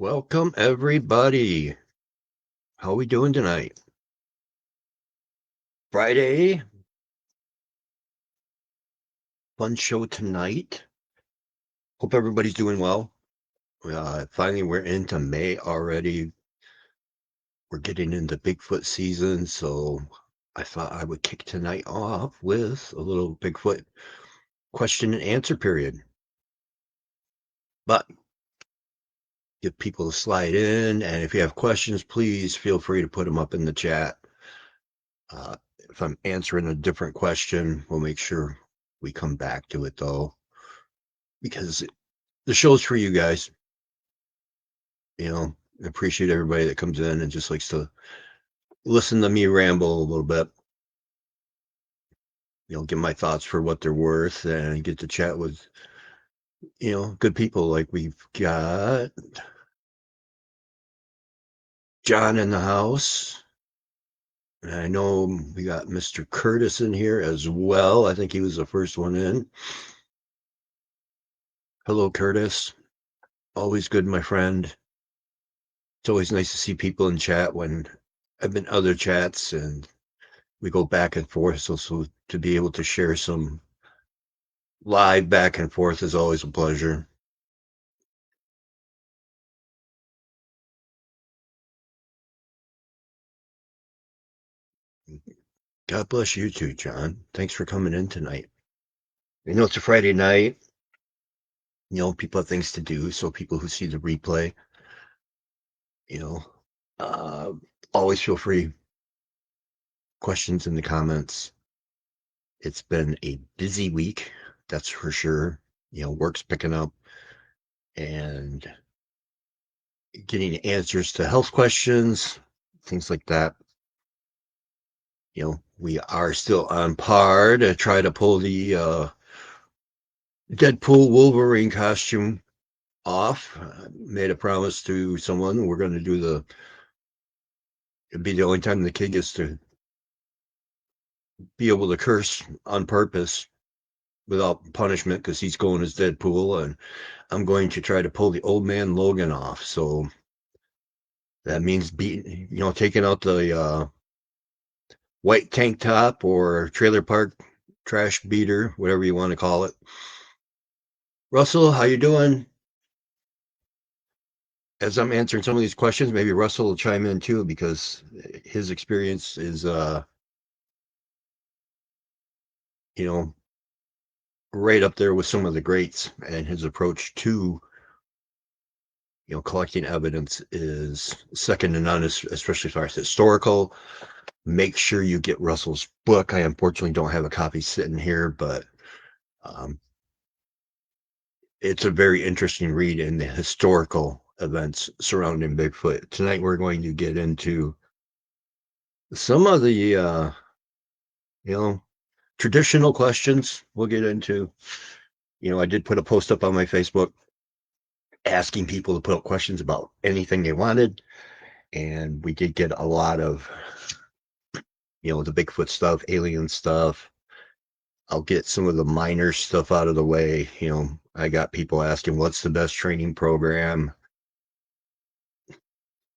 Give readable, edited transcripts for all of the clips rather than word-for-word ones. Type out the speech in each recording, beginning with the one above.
Welcome everybody. How we doing tonight? Friday, fun show tonight. Hope everybody's doing well. Finally, we're into May already. We're getting into Bigfoot season, so I thought I would kick tonight off with a little Bigfoot question and answer period. But give people to slide in, and if you have questions, please feel free to put them up in the chat. If I'm answering a different question, we'll make sure we come back to it though, because the show's for you guys. I appreciate everybody that comes in and just likes to listen to me ramble a little bit. Give my thoughts for what they're worth and get to chat with, good people like we've got John in the house. And I know we got Mr. Curtis in here as well. I think he was the first one in. Hello, Curtis. Always good, my friend. It's always nice to see people in chat when I've been other chats and we go back and forth. So to be able to share some live back and forth is always a pleasure. God bless you too, John. Thanks for coming in tonight. It's a Friday night. People have things to do. So people who see the replay, you know, uh, always feel free. Questions in the comments. It's been a busy week, that's for sure. Work's picking up and getting answers to health questions, things like that. We are still on par to try to pull the Deadpool Wolverine costume off. Made a promise to someone. We're going to do it'd be the only time the kid gets to be able to curse on purpose without punishment because he's going as Deadpool. And I'm going to try to pull the old man Logan off. So that means taking out the white tank top or trailer park trash beater, whatever you want to call it. Russell, how you doing? As I'm answering some of these questions, maybe Russell will chime in too because his experience is, right up there with some of the greats, and his approach to, collecting evidence is second to none, especially as far as historical. Make sure you get Russell's book. I unfortunately don't have a copy sitting here, but um, it's a very interesting read in the historical events surrounding Bigfoot. Tonight, we're going to get into some of the, traditional questions. We'll get into, I did put a post up on my Facebook asking people to put up questions about anything they wanted. And we did get a lot of, the Bigfoot stuff, alien stuff. I'll get some of the minor stuff out of the way. I got people asking, what's the best training program?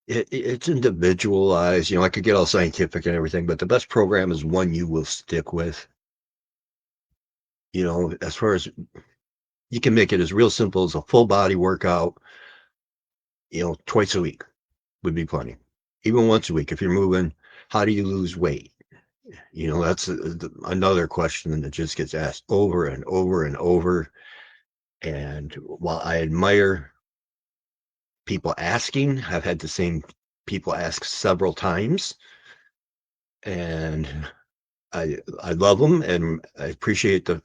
It's individualized. I could get all scientific and everything, but the best program is one you will stick with. As far as you can make it as real simple as a full body workout, twice a week would be plenty. Even once a week, if you're moving, how do you lose weight? That's another question that just gets asked over and over and over. And while I admire people asking, I've had the same people ask several times. And I love them, and I appreciate the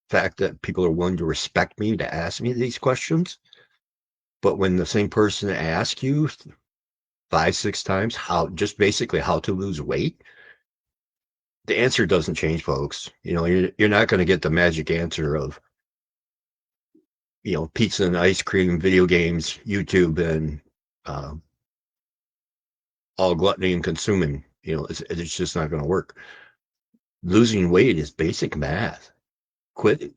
fact that people are willing to respect me to ask me these questions. But when the same person asks you 5, 6 times basically how to lose weight, the answer doesn't change, folks. You're not going to get the magic answer of, pizza and ice cream, video games, YouTube, and all gluttony and consuming. It's just not going to work. Losing weight is basic math. Quit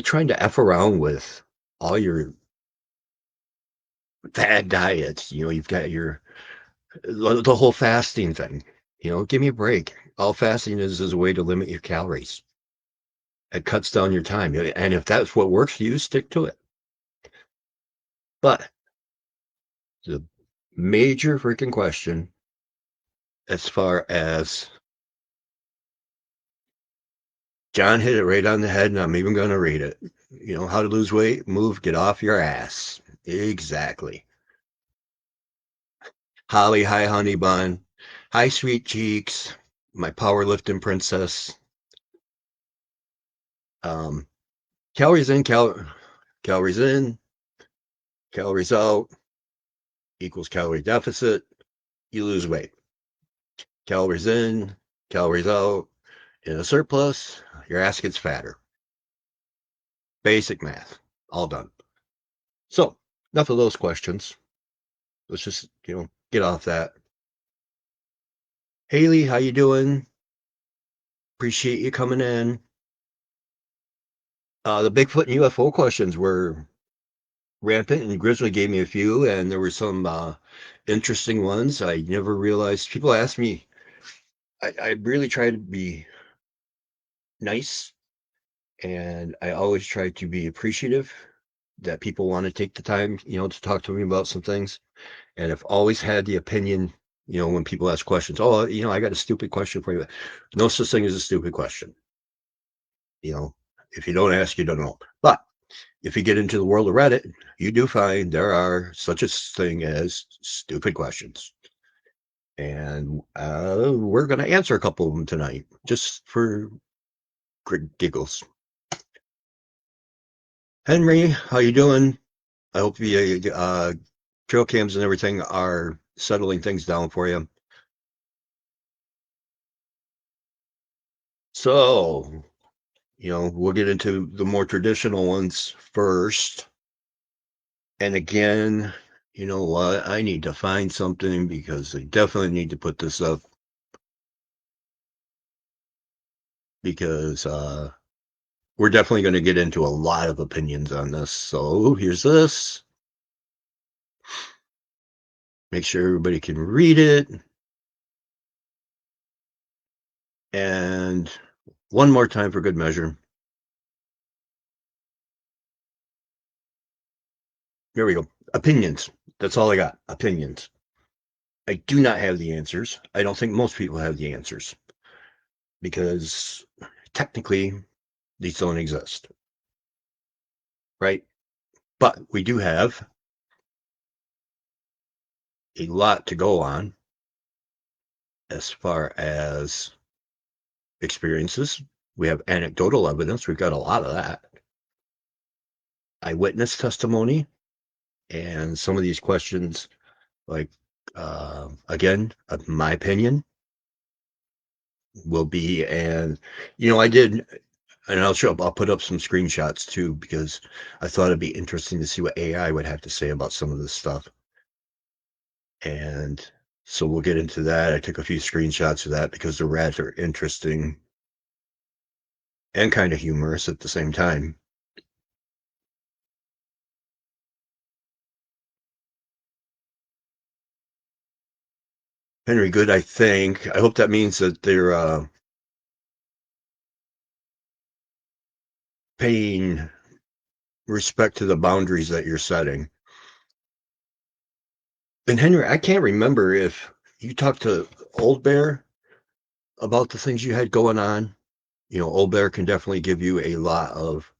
trying to F around with all your bad diets. You've got the whole fasting thing. Give me a break. All fasting is a way to limit your calories. It cuts down your time. And if that's what works for you, stick to it. But the major freaking question, as far as John hit it right on the head, and I'm even going to read it. How to lose weight, move, get off your ass. Exactly. Holly, hi, honey bun. Hi, sweet cheeks. My powerlifting princess. Um, calories in, calories in, calories out equals calorie deficit. You lose weight. Calories in, calories out. In a surplus, your ass gets fatter. Basic math. All done. So, enough of those questions. Let's just, get off that. Haley, how you doing? Appreciate you coming in. The Bigfoot and UFO questions were rampant, and Grizzly gave me a few, and there were some interesting ones. I never realized. People ask me. I really try to be nice, and I always try to be appreciative that people want to take the time, to talk to me about some things. And I've always had the opinion, when people ask questions, oh, I got a stupid question for you. No such thing as a stupid question. If you don't ask, you don't know. But if you get into the world of Reddit, you do find there are such a thing as stupid questions. And we're going to answer a couple of them tonight, just for giggles. Henry, how you doing? I hope the trail cams and everything are settling things down for you. So, we'll get into the more traditional ones first. And again, you know what? I need to find something because I definitely need to put this up because we're definitely going to get into a lot of opinions on this. So here's this. Make sure everybody can read it. And one more time for good measure. Here we go. Opinions. That's all I got. Opinions. I do not have the answers. I don't think most people have the answers because technically these don't exist. Right? But we do have a lot to go on as far as experiences. We have anecdotal evidence. We've got a lot of that. Eyewitness testimony. And some of these questions, like, again, my opinion will be, and, I did, and I'll put up some screenshots too, because I thought it'd be interesting to see what AI would have to say about some of this stuff. And so we'll get into that. I took a few screenshots of that because the rats are interesting and kind of humorous at the same time. Henry Good, I think. I hope that means that they're paying respect to the boundaries that you're setting. And Henry, I can't remember if you talked to Old Bear about the things you had going on. Old Bear can definitely give you a lot of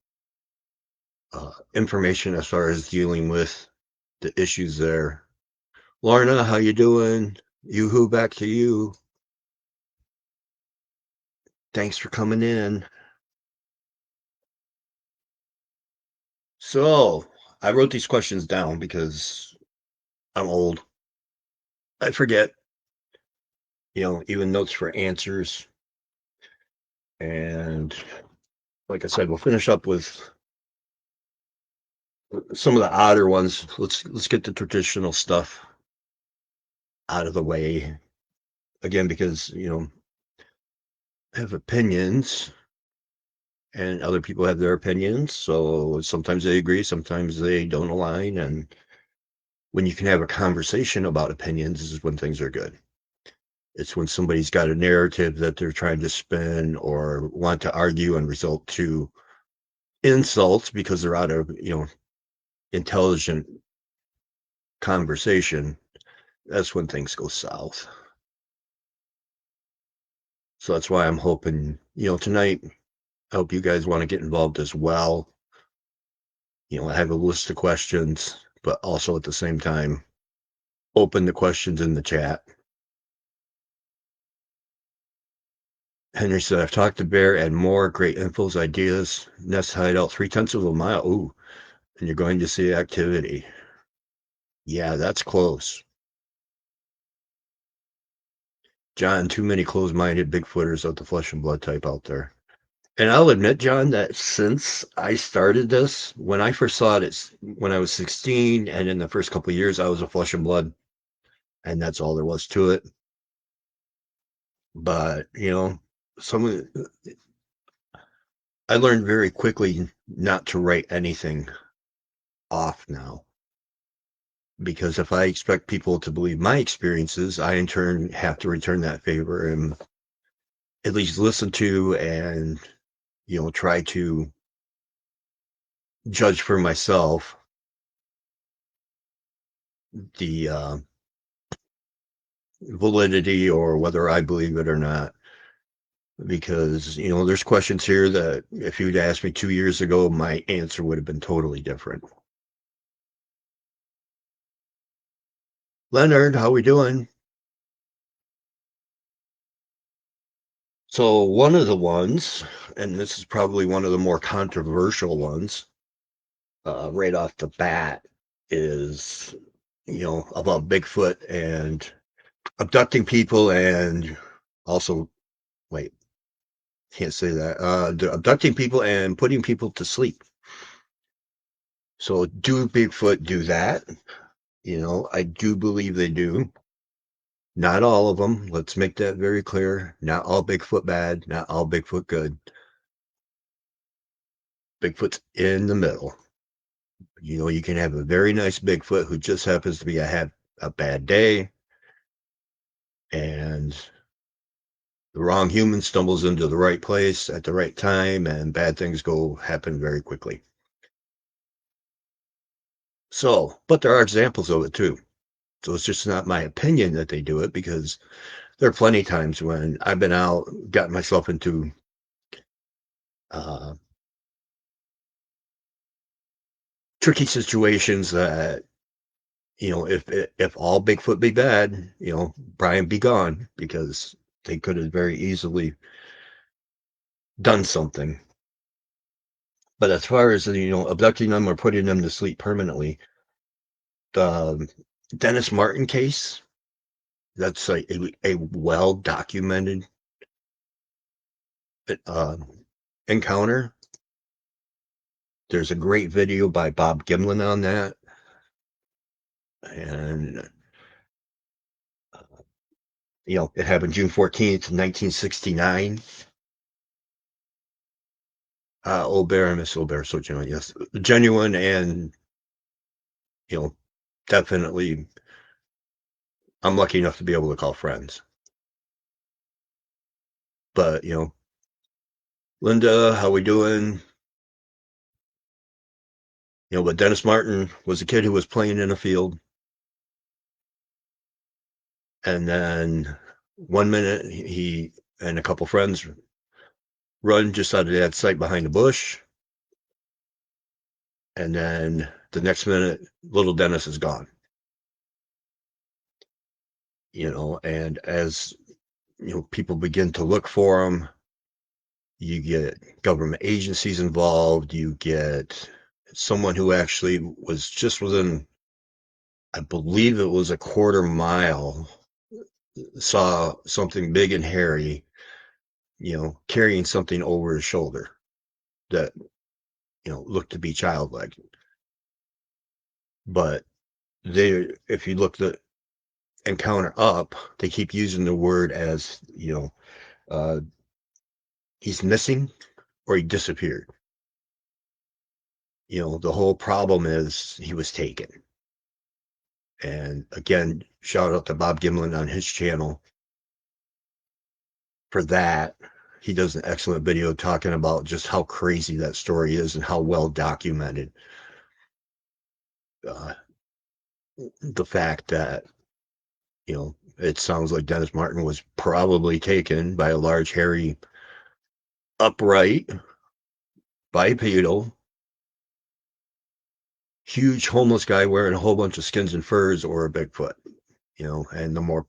information as far as dealing with the issues there. Lorna, how you doing? Yoo-hoo, back to you. Thanks for coming in. So, I wrote these questions down because I'm old. I forget, even notes for answers. And like I said, we'll finish up with some of the odder ones. Let's get the traditional stuff out of the way again, because I have opinions and other people have their opinions, so sometimes they agree, sometimes they don't align, and when you can have a conversation about opinions is when things are good. It's when somebody's got a narrative that they're trying to spin or want to argue and result to insults because they're out of, intelligent conversation. That's when things go south. So that's why I'm hoping, tonight, I hope you guys want to get involved as well. I have a list of questions, but also at the same time, open the questions in the chat. Henry said, I've talked to Bear and more great infos, ideas, nest hideout 3/10 of a mile. Ooh, and you're going to see activity. Yeah, that's close. John, too many closed-minded Bigfooters of the flesh and blood type out there. And I'll admit, John, that since I started this, when I first saw it, when I was 16, and in the first couple of years, I was a flesh and blood, and that's all there was to it. But, I learned very quickly not to write anything off now. Because if I expect people to believe my experiences, I in turn have to return that favor and at least listen to and, try to judge for myself the validity or whether I believe it or not. Because, there's questions here that if you'd asked me 2 years ago, my answer would have been totally different. Leonard, how we doing? So one of the ones, and this is probably one of the more controversial ones, right off the bat, is about Bigfoot and abducting people, and also, wait, can't say that. Abducting people and putting people to sleep. So do Bigfoot do that? I do believe they do. Not all of them. Let's make that very clear. Not all Bigfoot bad, not all Bigfoot good. Bigfoot's in the middle. You can have a very nice Bigfoot who just happens to have a bad day, and the wrong human stumbles into the right place at the right time, and bad things happen very quickly. So, but there are examples of it too. So it's just not my opinion that they do it, because there are plenty of times when I've been out, gotten myself into tricky situations that, if all Bigfoot be bad, Brian be gone, because they could have very easily done something. But as far as, abducting them or putting them to sleep permanently, the Dennis Martin case, that's a well-documented encounter. There's a great video by Bob Gimlin on that. And, it happened June 14th, 1969. Old Bear and Miss Old Bear, so genuine, yes. Genuine, and, definitely, I'm lucky enough to be able to call friends. But, Linda, how we doing? But Dennis Martin was a kid who was playing in a field. And then one minute he and a couple friends run just out of that sight behind a bush. And then the next minute, little Dennis is gone. And as, people begin to look for him, you get government agencies involved, you get someone who actually was just within, I believe it was a quarter mile, saw something big and hairy, carrying something over his shoulder that, looked to be childlike. But if you look the encounter up, they keep using the word as, he's missing or he disappeared. The whole problem is he was taken. And again, shout out to Bob Gimlin on his channel for that. He does an excellent video talking about just how crazy that story is and how well documented. Uh, the fact that, it sounds like Dennis Martin was probably taken by a large, hairy, upright, bipedal, huge homeless guy wearing a whole bunch of skins and furs, or a Bigfoot, and the more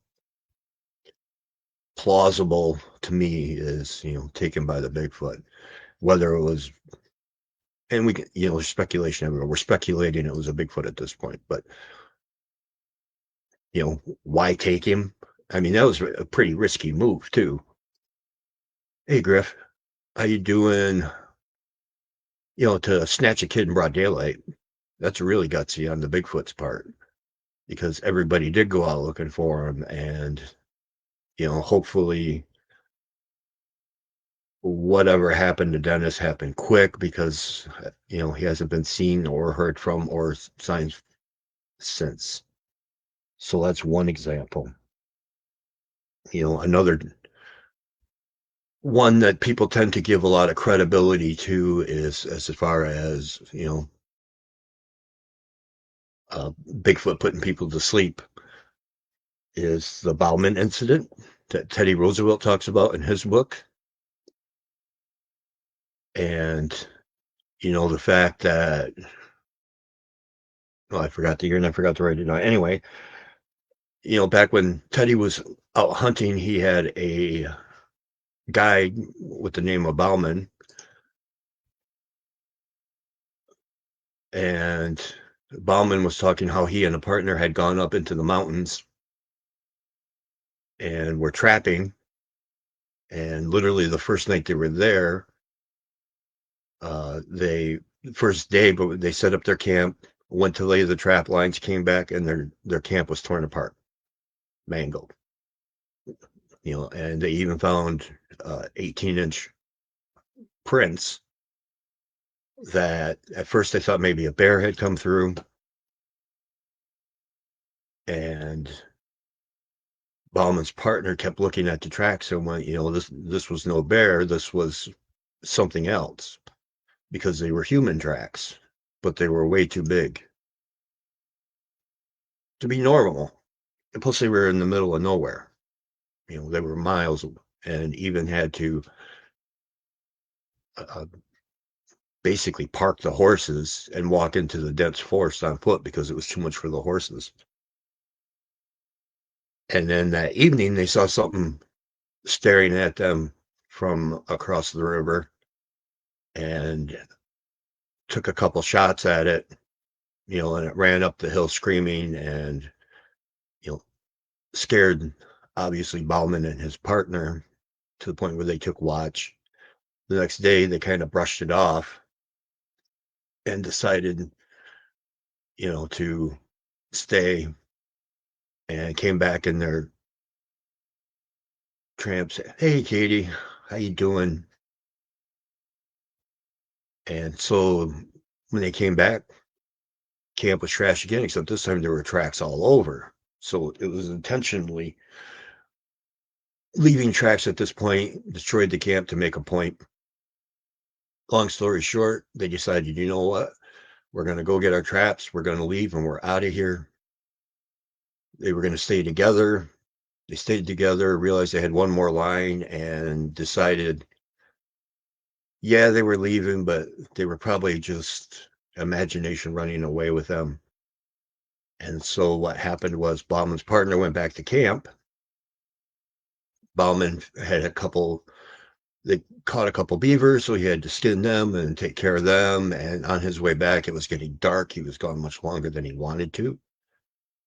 plausible to me is, taken by the Bigfoot. Whether it was, and we can, there's speculation everywhere. We're speculating it was a Bigfoot at this point, but, why take him? I mean, that was a pretty risky move too. Hey, Griff, how you doing? To snatch a kid in broad daylight, that's really gutsy on the Bigfoot's part, because everybody did go out looking for him, and hopefully whatever happened to Dennis happened quick, because he hasn't been seen or heard from or signs since. So that's one example. Another one that people tend to give a lot of credibility to is as far as Bigfoot putting people to sleep, is the Bauman incident that Teddy Roosevelt talks about in his book. And, the fact that, I forgot the year and I forgot to write it down. Anyway, back when Teddy was out hunting, he had a guide with the name of Bauman. And Bauman was talking how he and a partner had gone up into the mountains and were trapping. And literally the first night they were there, first day, but they set up their camp, went to lay the trap lines, came back, and their camp was torn apart, mangled. And they even found 18-inch prints that at first they thought maybe a bear had come through. And Bauman's partner kept looking at the tracks and went, this was no bear, this was something else, because they were human tracks, but they were way too big to be normal. And plus, they were in the middle of nowhere. They were miles, and even had to basically park the horses and walk into the dense forest on foot because it was too much for the horses. And then that evening, they saw something staring at them from across the river and took a couple shots at it, and it ran up the hill screaming and, scared, obviously, Bauman and his partner to the point where they took watch. The next day, they kind of brushed it off and decided, to stay, and came back in their tramps. Hey, Katie, how you doing? And so when they came back, camp was trashed again, except this time there were tracks all over. So it was intentionally leaving tracks at this point, destroyed the camp to make a point. Long story short, they decided, you know what? We're going to go get our traps. We're going to leave and we're out of here. They were going to stay together. They stayed together, realized they had one more line, and decided, yeah, they were leaving, but they were probably just imagination running away with them. And so what happened was Bauman's partner went back to camp. Bauman had they caught a couple beavers, so he had to skin them and take care of them. And on his way back, it was getting dark. He was gone much longer than he wanted to,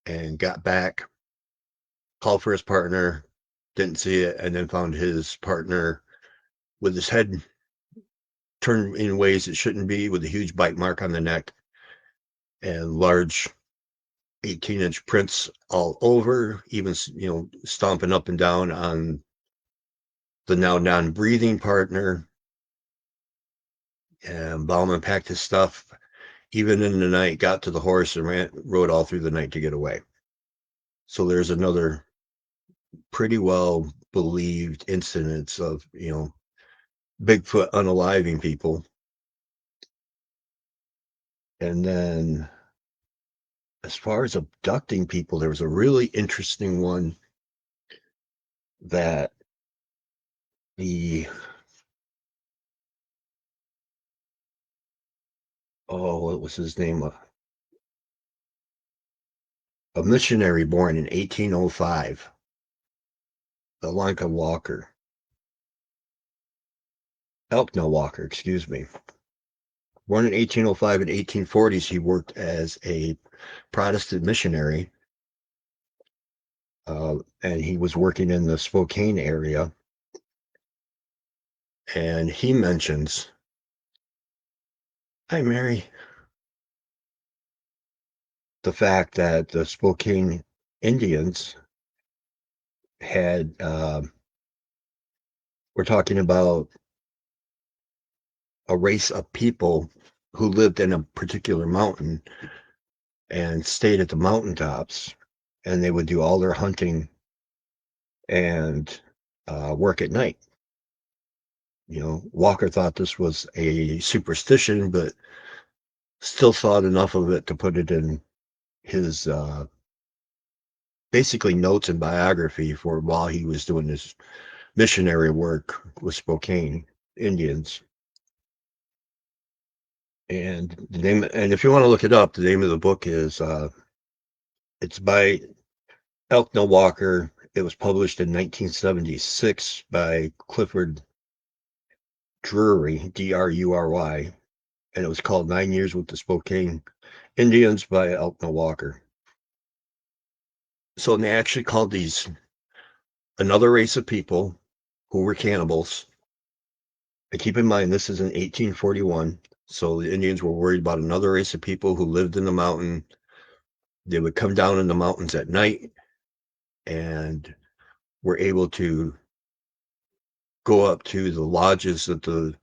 and got back, called for his partner, didn't see it, and then found his partner with his head turned in ways it shouldn't be, with a huge bite mark on the neck and large 18-inch prints all over, even, stomping up and down on the now non-breathing partner. And Bauman packed his stuff, even in the night, got to the horse and rode all through the night to get away. So there's another pretty well believed incidents of, Bigfoot unaliving people. And then as far as abducting people, there was a really interesting one that the what was his name? A missionary born in 1805, Elkanah Walker. Elkanah Walker, excuse me. Born in 1805 and 1840s, he worked as a Protestant missionary, and he was working in the Spokane area. And he mentions, hi, Mary, the fact that the Spokane Indians had, we're talking about a race of people who lived in a particular mountain and stayed at the mountaintops, and they would do all their hunting and work at night. Walker thought this was a superstition, but still thought enough of it to put it in his basically notes and biography for while he was doing his missionary work with Spokane Indians. And the name, and if you want to look it up, the name of the book is it's by Elkanah Walker. It was published in 1976 by Clifford Drury, Drury, and it was called 9 Years with the Spokane Indians by Elkanah Walker. So they actually called these another race of people who were cannibals. And keep in mind, this is in 1841. So the Indians were worried about another race of people who lived in the mountain. They would come down in the mountains at night and were able to go up to the lodges that the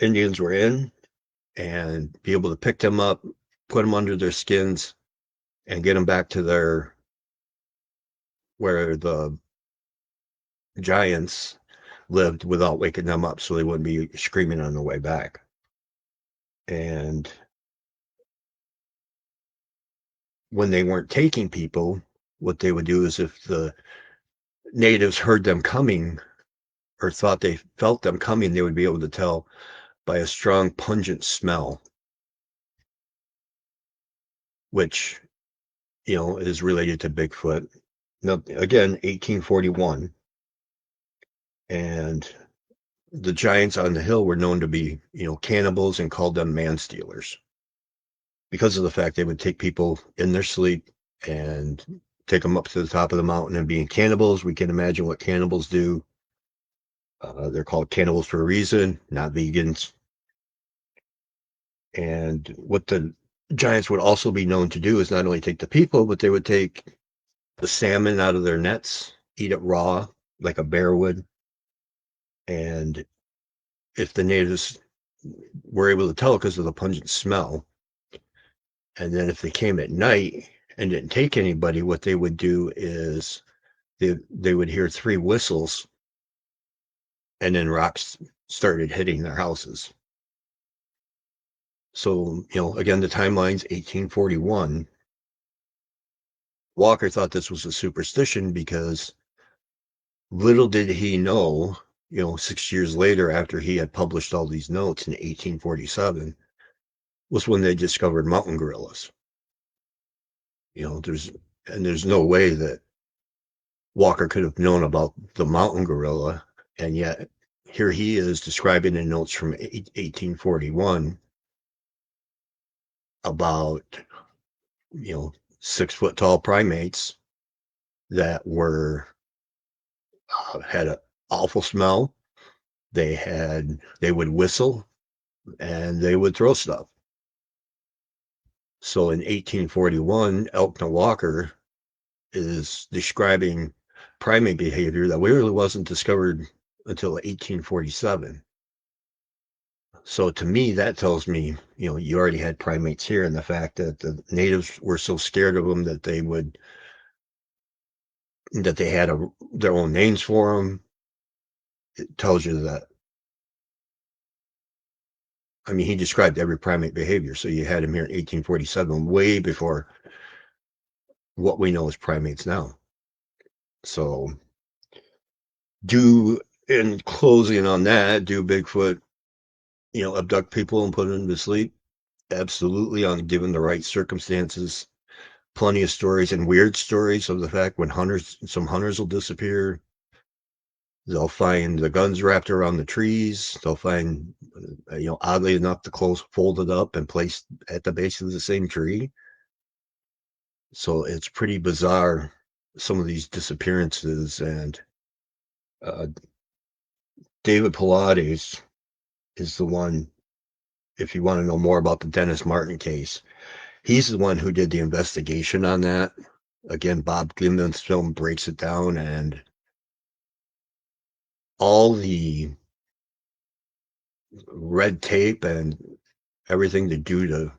Indians were in and be able to pick them up, put them under their skins, and get them back to where the giants lived without waking them up, so they wouldn't be screaming on the way back. And when they weren't taking people, what they would do is if the natives heard them coming or thought they felt them coming, they would be able to tell by a strong, pungent smell, which, is related to Bigfoot. Now, again, 1841. And the giants on the hill were known to be, cannibals, and called them man stealers because of the fact they would take people in their sleep and take them up to the top of the mountain. And being cannibals, we can imagine what cannibals do. They're called cannibals for a reason, not vegans. And what the giants would also be known to do is not only take the people, but they would take the salmon out of their nets, eat it raw like a bear would. And if the natives were able to tell because of the pungent smell, and then if they came at night and didn't take anybody, what they would do is they would hear 3 whistles, and then rocks started hitting their houses. So, again, the timeline's 1841. Walker thought this was a superstition because little did he know, 6 years later, after he had published all these notes in 1847, was when they discovered mountain gorillas. There's no way that Walker could have known about the mountain gorilla, and yet here he is describing in notes from 1841 about 6-foot tall primates that were had an awful smell. They would whistle and they would throw stuff. So in 1841, Elkanah Walker is describing primate behavior that really wasn't discovered until 1847. So to me, that tells me, you already had primates here, and the fact that the natives were so scared of them that they had their own names for them. It tells you that. I mean, he described every primate behavior. So you had him here in 1847, way before what we know as primates now. So in closing on that, do Bigfoot, abduct people and put them to sleep? Absolutely, on given the right circumstances. Plenty of stories and weird stories of the fact when some hunters will disappear. They'll find the guns wrapped around the trees. They'll find, oddly enough, the clothes folded up and placed at the base of the same tree. So it's pretty bizarre, some of these disappearances. And uh, David Pilates is the one, if you want to know more about the Dennis Martin case, he's the one who did the investigation on that. Again, Bob Gimlin's film breaks it down, and all the red tape and everything to do to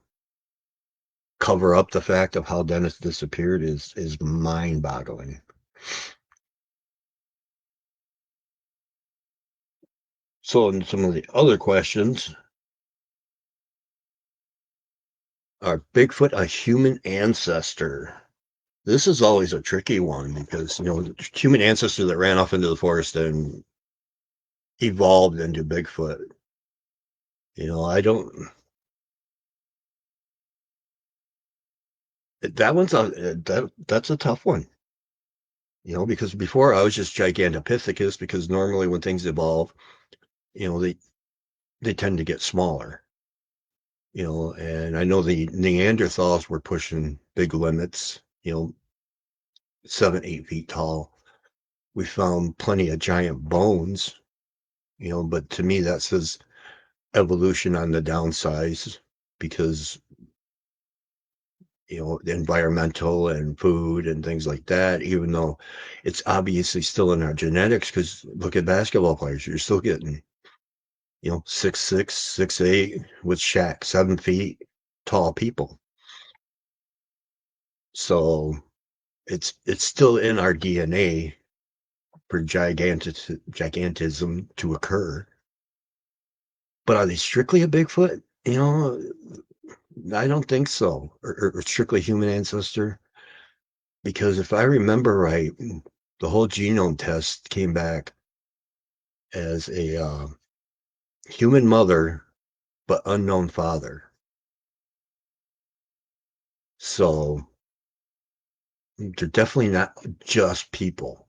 cover up the fact of how Dennis disappeared is mind-boggling. So, in some of the other questions, are Bigfoot a human ancestor? This is always a tricky one because, human ancestor that ran off into the forest and evolved into Bigfoot. I don't. That's a tough one. Because before I was just Gigantopithecus, because normally when things evolve, they tend to get smaller. And I know the Neanderthals were pushing big limits, 7, 8 feet tall. We found plenty of giant bones, but to me that says evolution on the downsize because, the environmental and food and things like that, even though it's obviously still in our genetics, because look at basketball players, you're still getting, 6'6", 6'8", with Shaq, 7 feet tall people. So it's still in our DNA for gigantism to occur. But are they strictly a Bigfoot? I don't think so. Or strictly human ancestor. Because if I remember right, the whole genome test came back as a human mother, but unknown father. So they're definitely not just people.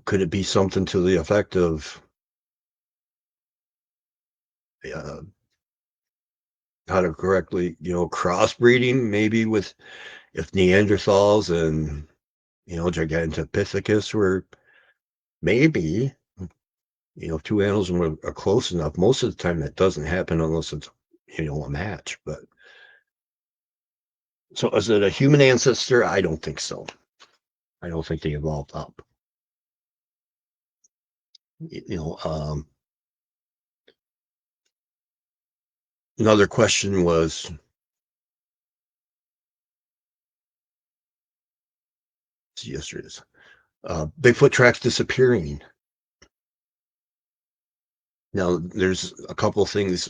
Could it be something to the effect of uh, how to correctly, crossbreeding maybe with if Neanderthals and, Gigantopithecus were maybe, two animals are close enough. Most of the time that doesn't happen unless it's, a match. But so is it a human ancestor? I don't think so. I don't think they evolved up. Another question was, yesterday's Bigfoot tracks disappearing. Now, there's a couple things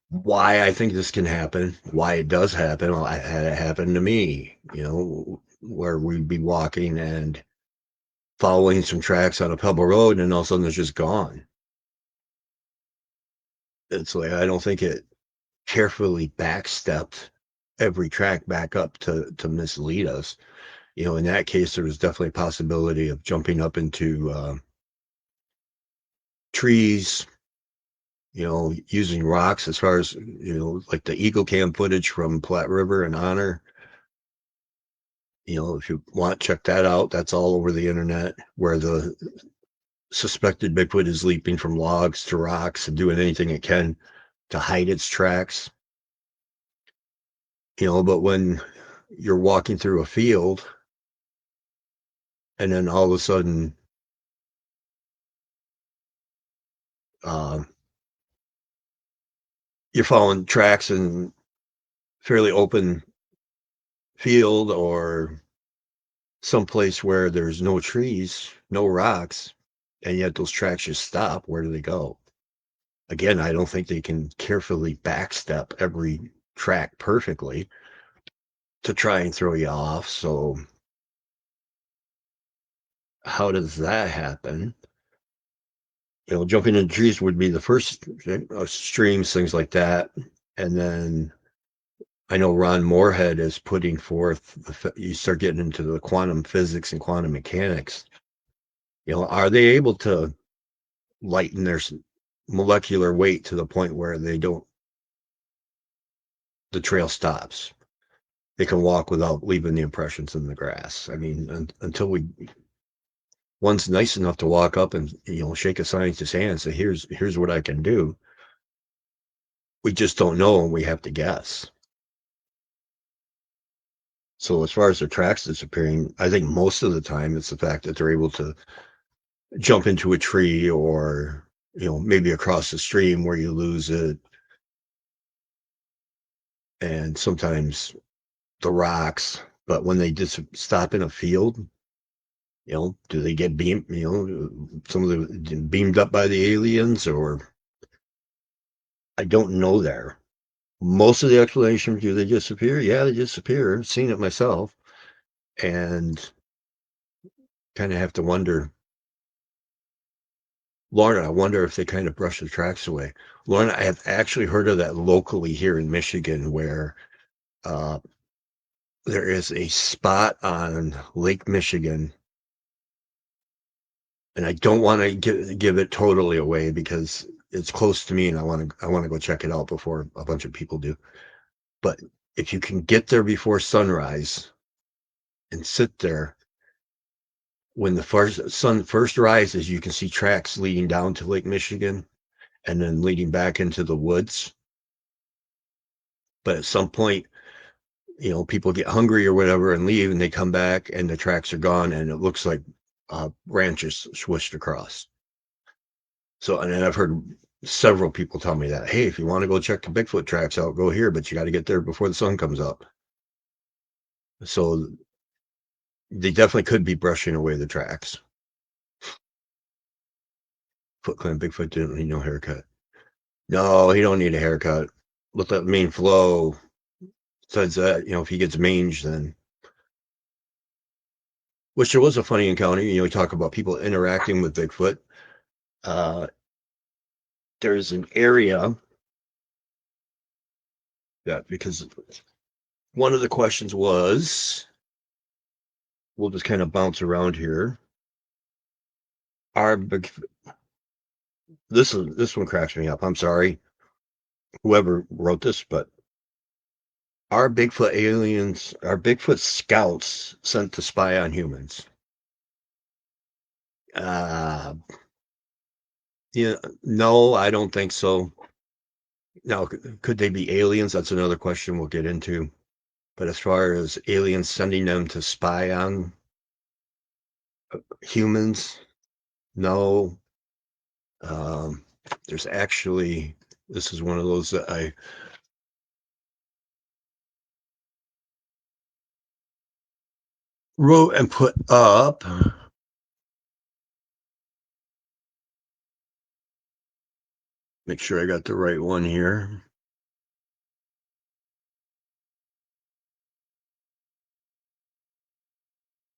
why I think this can happen, why it does happen. Well, I had it happen to me, where we'd be walking and following some tracks on a pebble road, and all of a sudden it's just gone. It's like I don't think it carefully backstepped every track back up to mislead us. In that case, there was definitely a possibility of jumping up into trees, using rocks as far as, like the Eagle Cam footage from Platte River and Honor. If you want, check that out. That's all over the internet, where the suspected Bigfoot is leaping from logs to rocks and doing anything it can to hide its tracks. But when you're walking through a field and then all of a sudden, uh, you're following tracks in fairly open field or someplace where there's no trees, no rocks, and yet those tracks just stop, where do they go? Again, I don't think they can carefully backstep every track perfectly to try and throw you off. So how does that happen? Jumping into trees would be the first, streams, things like that. And then I know Ron Moorhead is putting forth, you start getting into the quantum physics and quantum mechanics. Are they able to lighten their molecular weight to the point where the trail stops? They can walk without leaving the impressions in the grass. I mean, until one's nice enough to walk up and shake a scientist's hand and say, "Here's what I can do." We just don't know, and we have to guess. So as far as their tracks disappearing, I think most of the time it's the fact that they're able to jump into a tree or maybe across the stream where you lose it, and sometimes the rocks. But when they just stop in a field, do they get beamed? Some of the beamed up by the aliens, or I don't know. There, most of the explanation, do they disappear? Yeah, they disappear. I've seen it myself, and kind of have to wonder. Lorna, I wonder if they kind of brush the tracks away. Lorna, I have actually heard of that locally here in Michigan, where uh, there is a spot on Lake Michigan, and I don't want to give it totally away because it's close to me, and I want to go check it out before a bunch of people do. But if you can get there before sunrise and sit there, when the sun first rises, you can see tracks leading down to Lake Michigan and then leading back into the woods. But at some point, people get hungry or whatever and leave, and they come back and the tracks are gone, and it looks like branches swished across. So, and then I've heard several people tell me that, hey, if you want to go check the Bigfoot tracks out, go here, but you got to get there before the sun comes up. So they definitely could be brushing away the tracks. Foot Clan Bigfoot didn't need no haircut. No, he don't need a haircut. Let that mane flow. Besides that, if he gets mange, then. Which there was a funny encounter. We talk about people interacting with Bigfoot. There's an area that, because one of the questions was, we'll just kind of bounce around here. Our Bigfoot, this one cracks me up. I'm sorry, whoever wrote this, but our Bigfoot scouts sent to spy on humans. Yeah, no, I don't think so. Now, could they be aliens? That's another question we'll get into. But as far as aliens sending them to spy on humans, no. There's actually, this is one of those that I wrote and put up. Make sure I got the right one here.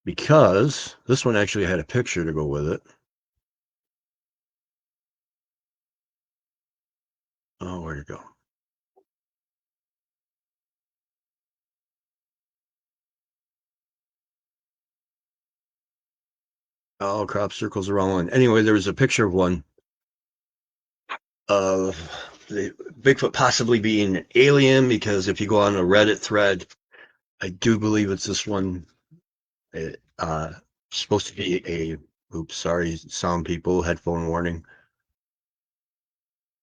Because this one actually had a picture to go with it. Oh, where'd it go? Oh, crop circles the wrong one. Anyway, there was a picture of one of the Bigfoot possibly being an alien, because if you go on a Reddit thread, I do believe it's this one. Supposed to be oops, sorry, sound people, headphone warning.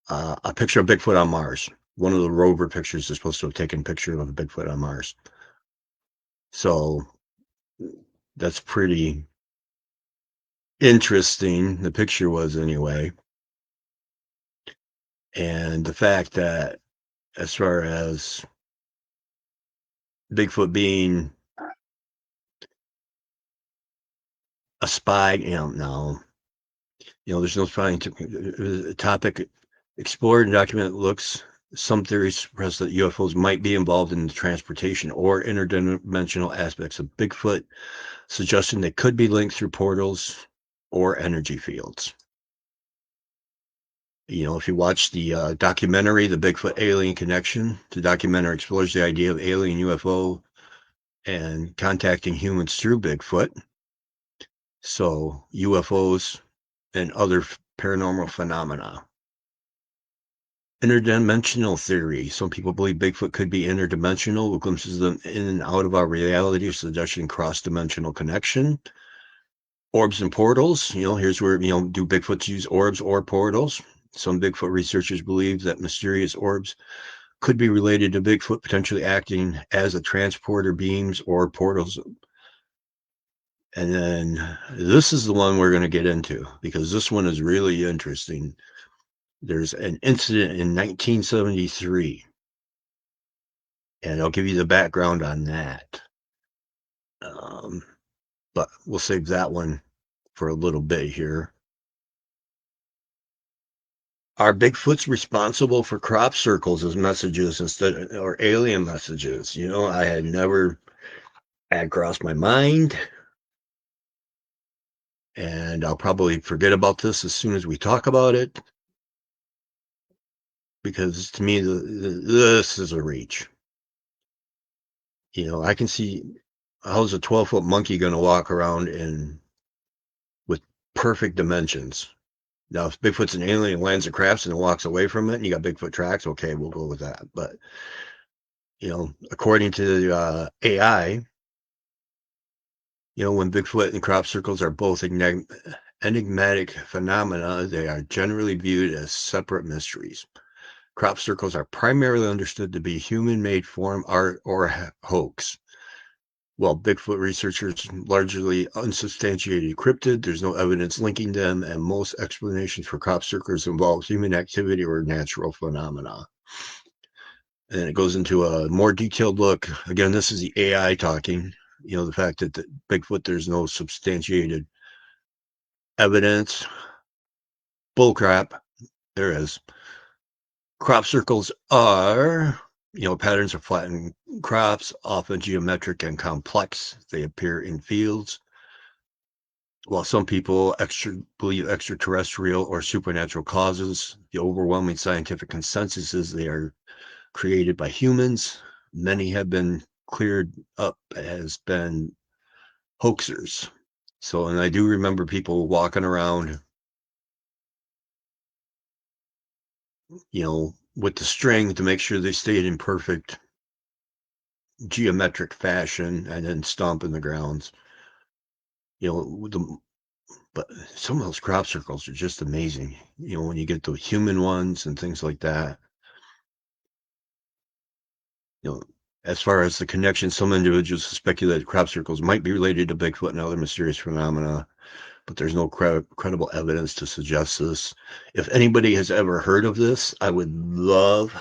A picture of Bigfoot on Mars. One of the rover pictures is supposed to have taken a picture of a Bigfoot on Mars. So that's pretty interesting. The picture was, anyway. And the fact that as far as Bigfoot being a spy, no. There's no scientific topic explored and documented looks. Some theories express that UFOs might be involved in the transportation or interdimensional aspects of Bigfoot, suggesting they could be linked through portals or energy fields. If you watch the documentary, The Bigfoot Alien Connection, the documentary explores the idea of alien UFO and contacting humans through Bigfoot. So UFOs and other paranormal phenomena. Interdimensional theory. Some people believe Bigfoot could be interdimensional, with glimpses of them in and out of our reality, suggesting cross-dimensional connection. Orbs and portals. Here's where, do Bigfoots use orbs or portals? Some Bigfoot researchers believe that mysterious orbs could be related to Bigfoot potentially acting as a transporter, beams, or portals. And then this is the one we're going to get into, because this one is really interesting. There's an incident in 1973, and I'll give you the background on that. But we'll save that one for a little bit here. Are Bigfoots responsible for crop circles as messages instead, or alien messages? I had never had crossed my mind, and I'll probably forget about this as soon as we talk about it, because to me, this is a reach. I can see, how's a 12-foot monkey going to walk around with perfect dimensions? Now, if Bigfoot's an alien and lands and crafts and walks away from it, and you got Bigfoot tracks, okay, we'll go with that. But according to the AI, when Bigfoot and crop circles are both enigmatic phenomena, they are generally viewed as separate mysteries. Crop circles are primarily understood to be human-made form, art, or hoax. While Bigfoot researchers largely unsubstantiated cryptid, there's no evidence linking them, and most explanations for crop circles involve human activity or natural phenomena. And it goes into a more detailed look. Again, this is the AI talking. The fact that the Bigfoot, there's no substantiated evidence. Bullcrap. There is. Crop circles are, patterns of flattened crops, often geometric and complex. They appear in fields. While some people believe extraterrestrial or supernatural causes, the overwhelming scientific consensus is they are created by humans. Many have been cleared up as been hoaxers. So, and I do remember people walking around, with the string to make sure they stayed in perfect geometric fashion and then stomping the grounds. But some of those crop circles are just amazing. When you get the human ones and things like that. As far as the connection, some individuals speculate crop circles might be related to Bigfoot and other mysterious phenomena, but there's no credible evidence to suggest this. If anybody has ever heard of this, I would love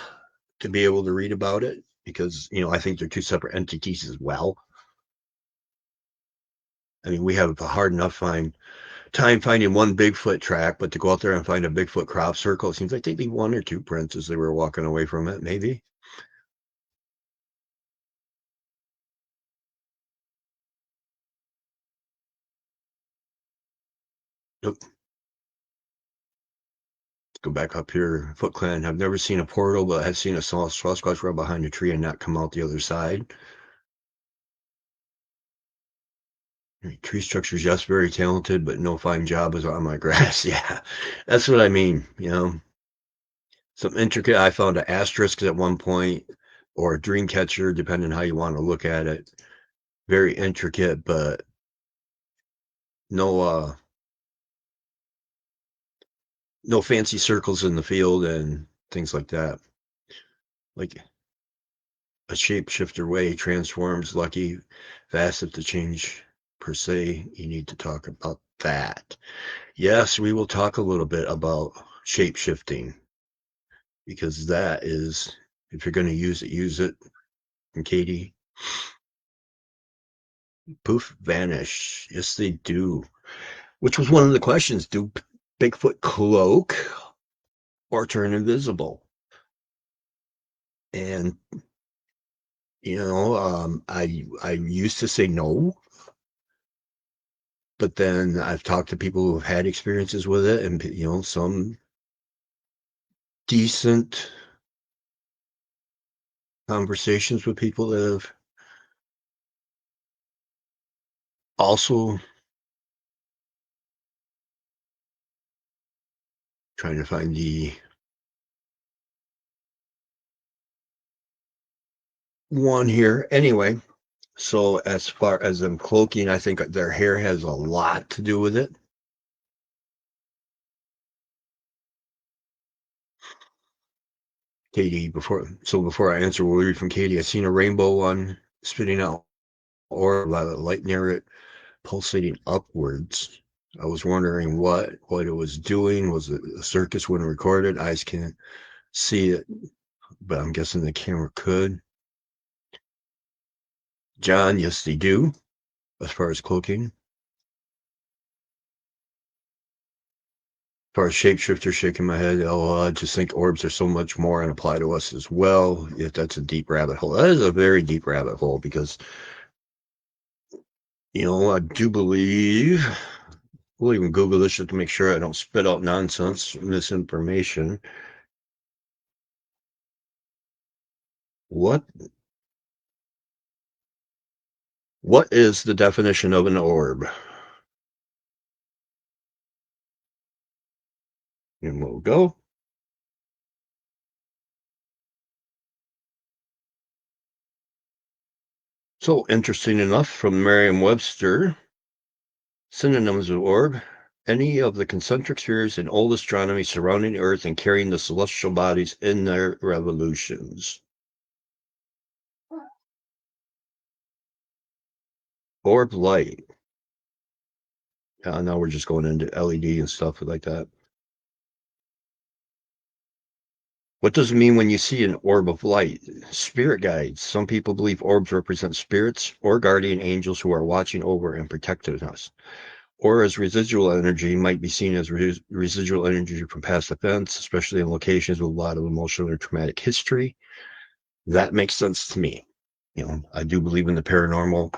to be able to read about it, because, I think they're two separate entities as well. I mean, we have a hard enough time finding one Bigfoot track, but to go out there and find a Bigfoot crop circle, it seems like they'd be one or two prints as they were walking away from it, maybe. Yep. Go back up here. Foot Clan. I've never seen a portal, but I've seen a Sasquatch run behind a tree and not come out the other side. Tree structures, yes, very talented, but no fine job is on my grass. Yeah, that's what I mean. Some intricate. I found an asterisk at one point, or a dream catcher, depending on how you want to look at it. Very intricate, but no fancy circles in the field and things like that. Like a shapeshifter way transforms, lucky, fast if to change per se. You need to talk about that. Yes, we will talk a little bit about shape shifting, because that is If you're going to use it, use it. And Katie, poof, vanish. Yes, they do. Which was one of the questions. Do Bigfoot cloak or turn invisible? And I used to say no, but then I've talked to people who've had experiences with it, and some decent conversations with people that have also trying to find the one here. Anyway, so as far as them cloaking, I think their hair has a lot to do with it. Katie, before I answer, we'll read from Katie. I seen a rainbow one spitting out or violet light near it, pulsating upwards. I was wondering what it was doing. Was it a circus when recorded? Eyes can't see it, but I'm guessing the camera could. John, yes, they do. As far as cloaking, as far as shapeshifter, shaking my head. Oh, I just think orbs are so much more and apply to us as well. If that's a deep rabbit hole, that is a very deep rabbit hole because I do believe. We'll even Google this just to make sure I don't spit out nonsense, misinformation. What is the definition of an orb? And we'll go. So interesting enough, from Merriam-Webster, synonyms of orb: any of the concentric spheres in old astronomy surrounding the Earth and carrying the celestial bodies in their revolutions. Orb light. Now we're just going into LED and stuff like that. What does it mean when you see an orb of light? Spirit guides. Some people believe orbs represent spirits or guardian angels who are watching over and protecting us. Or as residual energy, might be seen as residual energy from past events, especially in locations with a lot of emotional or traumatic history. That makes sense to me. I do believe in the paranormal,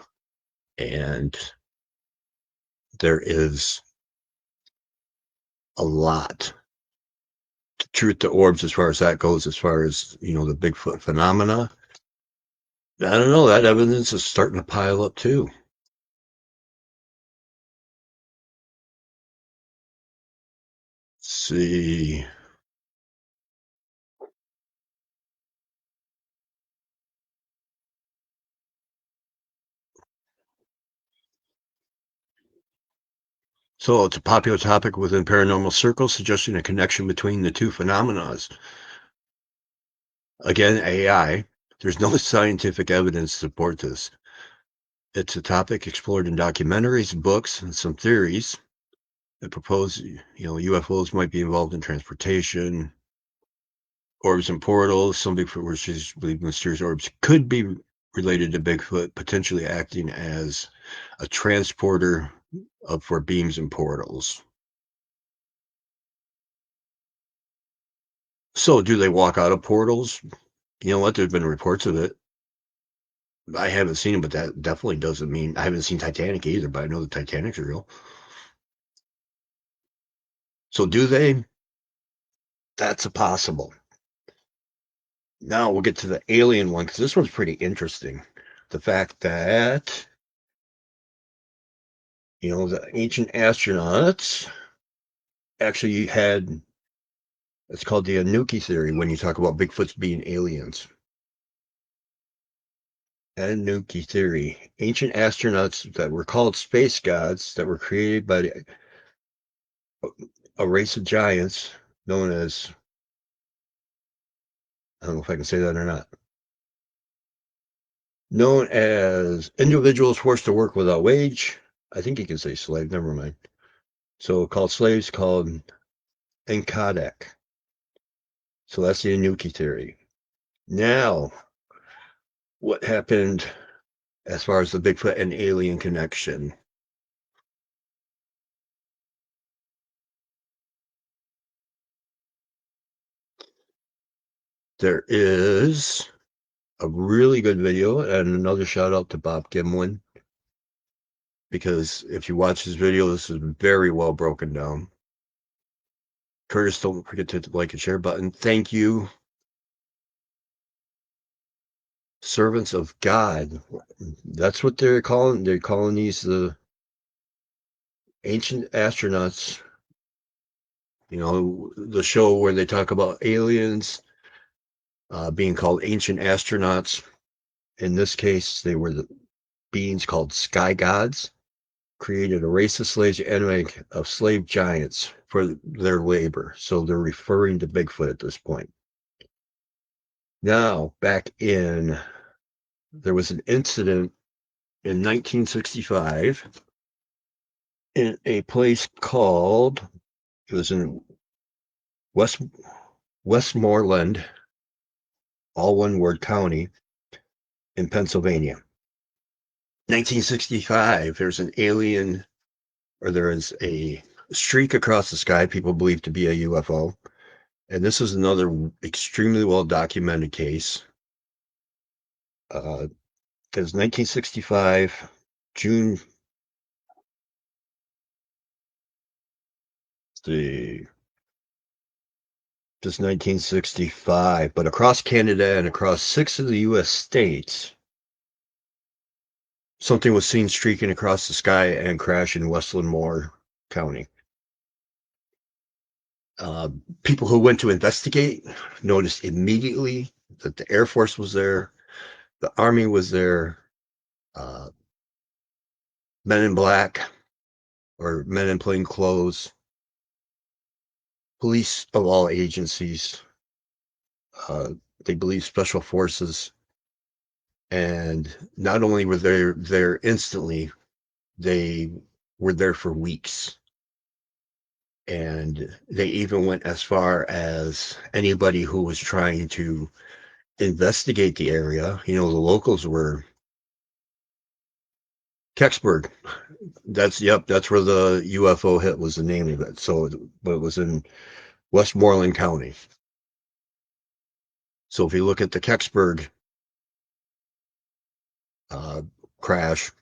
and there is a lot to truth to orbs as far as that goes, as far as, the Bigfoot phenomena. I don't know, that evidence is starting to pile up too. Let's see. So it's a popular topic within paranormal circles, suggesting a connection between the two phenomena. Again, AI. There's no scientific evidence to support this. It's a topic explored in documentaries, books, and some theories that propose, UFOs might be involved in transportation, orbs and portals. Some Bigfoot researchers believe mysterious orbs could be related to Bigfoot, potentially acting as a transporter for beams and portals. So, do they walk out of portals? You know what? There's been reports of it. I haven't seen it, but that definitely doesn't mean I haven't seen Titanic either. But I know the Titanic's real. So, do they? That's a possible. Now we'll get to the alien one because this one's pretty interesting. The fact that the ancient astronauts actually had, it's called the Anunnaki theory when you talk about Bigfoots being aliens. Anunnaki theory. Ancient astronauts that were called space gods that were created by a race of giants known as, I don't know if I can say that or not, known as individuals forced to work without wage. I think you can say slave, never mind. So called slaves, called Enkadak. So that's the Anunnaki theory. Now, what happened as far as the Bigfoot and alien connection? There is a really good video, and another shout out to Bob Gimlin, because if you watch his video, this is very well broken down. Curtis, don't forget to hit the like and share button. Thank you. Servants of God. That's what they're calling. They're calling these the ancient astronauts. You know, the show where they talk about aliens being called ancient astronauts. In this case, they were the beings called sky gods, created a race of slaves and of slave giants for their labor. So they're referring to Bigfoot at this point. Now, there was an incident in 1965 in a place called, it was in Westmoreland, all one word, county in Pennsylvania. 1965, there's an alien, or there is a streak across the sky, people believe to be a UFO. And this is another extremely well documented case. It was 1965, June. Just 1965, but across Canada and across 6 of the U.S. states, something was seen streaking across the sky and crash in Westland Moore County. People who went to investigate noticed immediately that the Air Force was there, the Army was there, men in black or men in plain clothes, police of all agencies, they believe special forces. And not only were they there instantly, they were there for weeks. And they even went as far as anybody who was trying to investigate the area. You know, the locals were Kecksburg. That's where the UFO hit was the name of it. So, but it was in Westmoreland County. So if you look at the Kecksburg crash,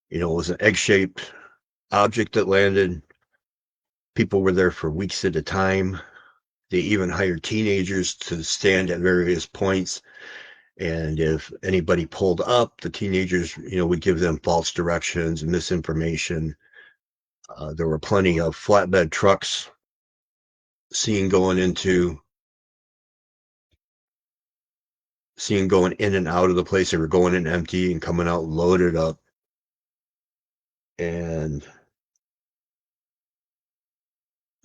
you know, it was an egg-shaped object that landed. People were there for weeks at a time. They even hired teenagers to stand at various points. And if anybody pulled up, the teenagers, you know, would give them false directions and misinformation. There were plenty of flatbed trucks seen going in and out of the place. They were going in empty and coming out loaded up. And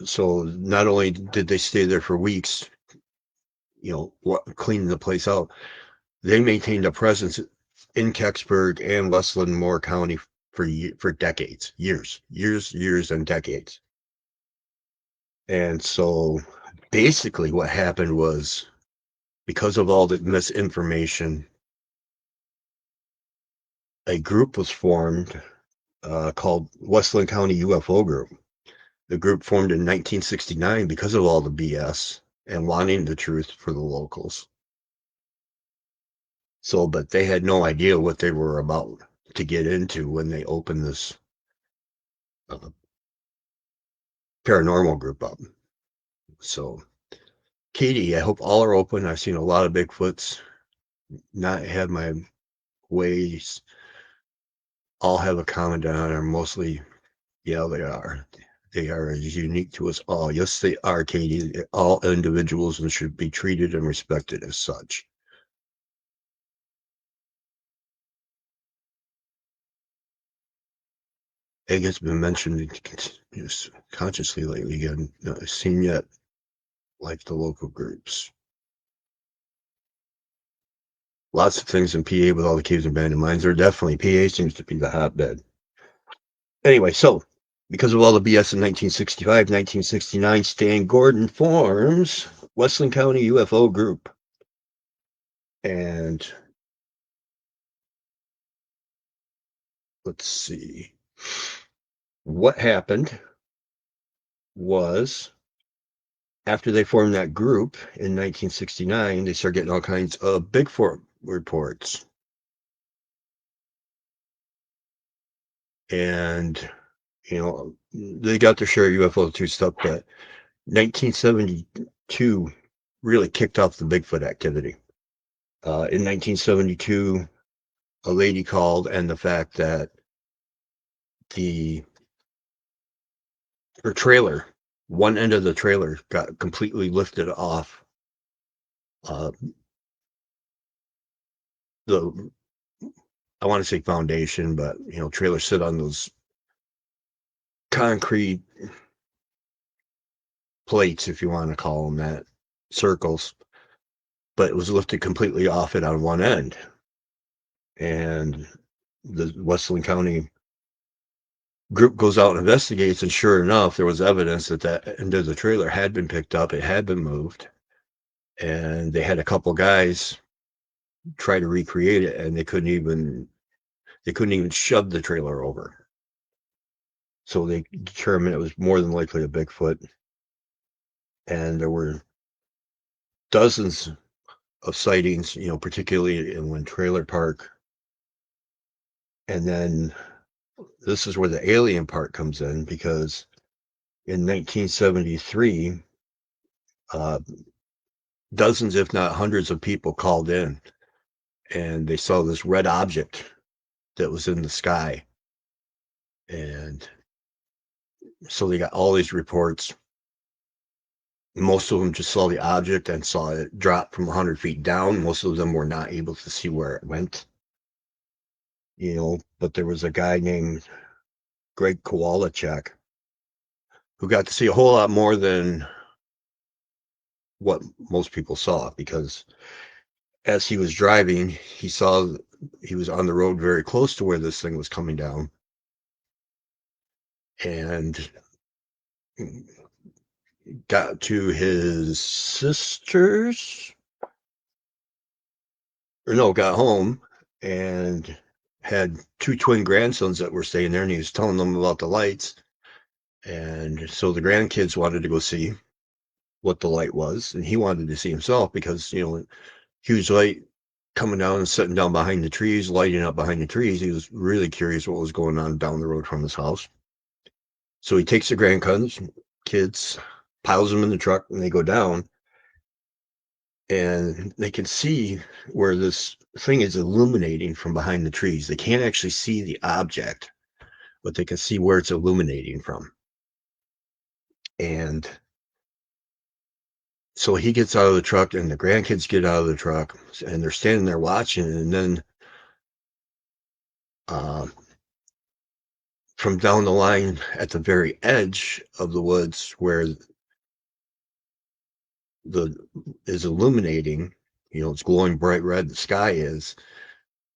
so not only did they stay there for weeks, you know, cleaning the place out, they maintained a presence in Kecksburg and Westland Moore County for decades, years and decades. And so basically what happened was, because of all the misinformation, a group was formed called Westland County UFO Group. The group formed in 1969 because of all the BS and wanting the truth for the locals. So, but they had no idea what they were about to get into when they opened this paranormal group up. So, Katie, I hope all are open. I've seen a lot of Bigfoots. Not have my ways. All have a common denominator. Mostly, yeah, they are. They are as unique to us all. Yes, they are, Katie. They're all individuals and should be treated and respected as such. It has been mentioned consciously lately again. Not seen yet, like the local groups. Lots of things in PA with all the caves and abandoned mines. There definitely, PA seems to be the hotbed. Anyway, so because of all the BS in 1965, 1969, Stan Gordon forms Westland County UFO Group. And let's see. What happened was after they formed that group in 1969, they started getting all kinds of Bigfoot reports. And, they got their share of UFO too stuff, but 1972 really kicked off the Bigfoot activity. In 1972, a lady called, and the fact that her trailer, one end of the trailer got completely lifted off uh, the, I want to say foundation, but trailers sit on those concrete plates, if you want to call them that, circles, but it was lifted completely off it on one end. And the Westland County group goes out and investigates, and sure enough, there was evidence that end of the trailer had been picked up, it had been moved, and they had a couple guys try to recreate it, and they couldn't even shove the trailer over. So they determined it was more than likely a Bigfoot, and there were dozens of sightings, particularly in one trailer park. And then this is where the alien part comes in, because in 1973, dozens, if not hundreds of people called in, and they saw this red object that was in the sky. And so they got all these reports. Most of them just saw the object and saw it drop from 100 feet down. Most of them were not able to see where it went. But there was a guy named Greg Kowalczyk who got to see a whole lot more than what most people saw, because as he was driving, he was on the road very close to where this thing was coming down, and got to his sister's, or no, got home and had two twin grandsons that were staying there, and he was telling them about the lights. And so the grandkids wanted to go see what the light was, and he wanted to see himself, because huge light coming down and sitting down behind the trees, lighting up behind the trees. He was really curious what was going on down the road from his house. So he takes the grandkids, piles them in the truck, and they go down, and they can see where this thing is illuminating from behind the trees. They can't actually see the object, but they can see where it's illuminating from. And so he gets out of the truck, and the grandkids get out of the truck, and they're standing there watching. And then from down the line at the very edge of the woods, where is illuminating, it's glowing bright red, the sky is,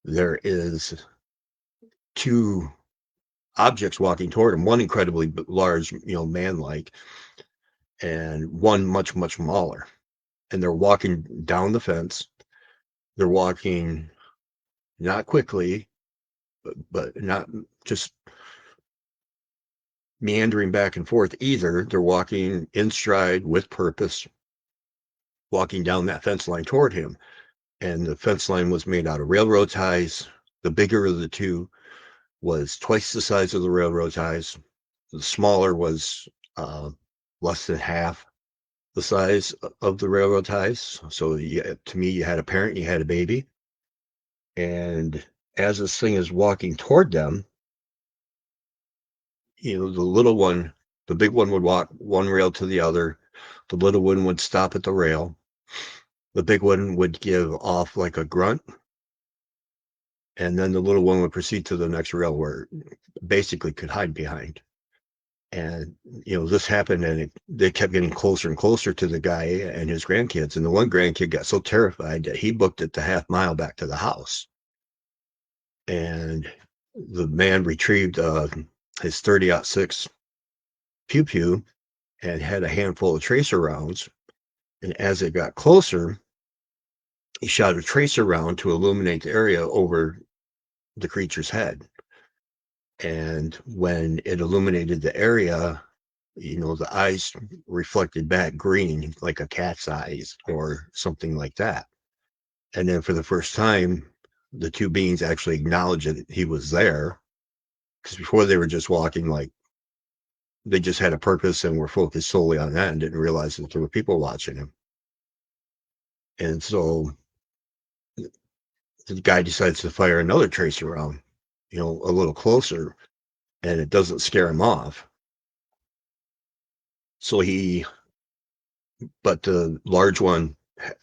there is two objects walking toward him, one incredibly large, man-like, and one much, much smaller. And they're walking down the fence. They're walking not quickly, but not just meandering back and forth either. They're walking in stride with purpose, walking down that fence line toward him. And the fence line was made out of railroad ties. The bigger of the two was twice the size of the railroad ties. The smaller was less than half the size of the railroad ties. So to me, you had a parent, you had a baby. And as this thing is walking toward them, the little one, the big one would walk one rail to the other. The little one would stop at the rail. The big one would give off like a grunt. And then the little one would proceed to the next rail where it basically could hide behind. And, this happened, and they kept getting closer and closer to the guy and his grandkids. And the one grandkid got so terrified that he booked it the half mile back to the house. And the man retrieved his 30-06 pew pew and had a handful of tracer rounds. And as it got closer, he shot a tracer round to illuminate the area over the creature's head. And when it illuminated the area, the eyes reflected back green, like a cat's eyes or something like that. And then for the first time, the two beings actually acknowledged that he was there. Because before they were just walking like they just had a purpose and were focused solely on that and didn't realize that there were people watching him. And so the guy decides to fire another tracer round, a little closer, and it doesn't scare him off. So but the large one,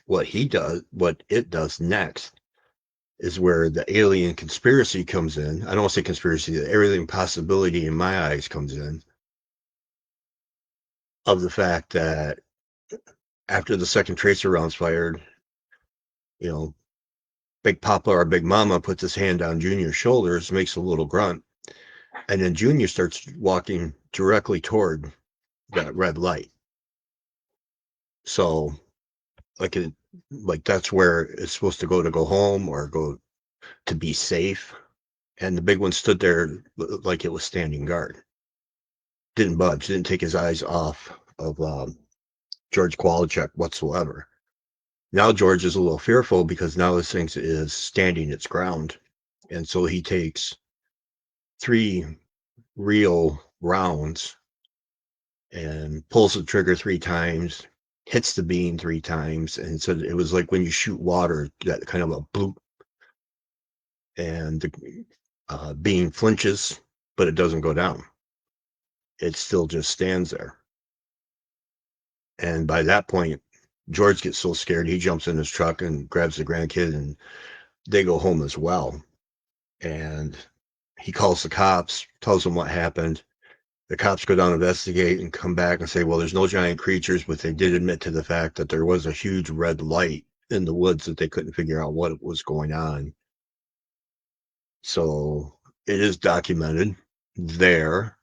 what it does next is where the alien conspiracy comes in. I don't want to say conspiracy, the alien possibility in my eyes comes in, of the fact that after the second tracer round's fired, Big Papa or Big Mama puts his hand on Junior's shoulders, makes a little grunt, and then Junior starts walking directly toward that red light. So, like that's where it's supposed to go home or go to be safe. And the big one stood there like it was standing guard. Didn't budge, didn't take his eyes off of George Kowalczyk whatsoever. Now George is a little fearful because now this thing is standing its ground. And so he takes 3 real rounds and pulls the trigger 3 times, hits the beam 3 times. And so it was like when you shoot water, that kind of a bloop. And the beam flinches, but it doesn't go down. It still just stands there. And by that point, George gets so scared, he jumps in his truck and grabs the grandkid, and they go home as well. And he calls the cops, tells them what happened. The cops go down, investigate, and come back and say, well, there's no giant creatures, but they did admit to the fact that there was a huge red light in the woods that they couldn't figure out what was going on. So it is documented there.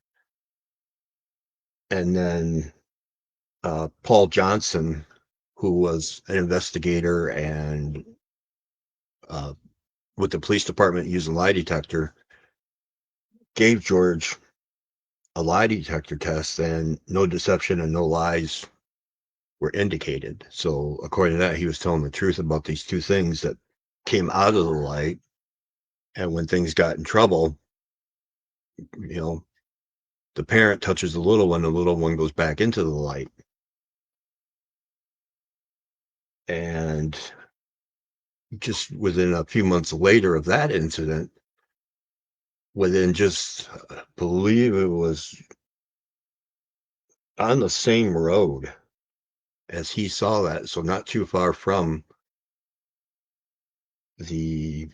And then Paul Johnson, who was an investigator and with the police department using lie detector, gave George a lie detector test, and no deception and no lies were indicated. So according to that, he was telling the truth about these 2 things that came out of the light. And when things got in trouble, the parent touches the little one goes back into the light. And just within a few months later of that incident, within just, I believe it was on the same road as he saw that, so not too far from the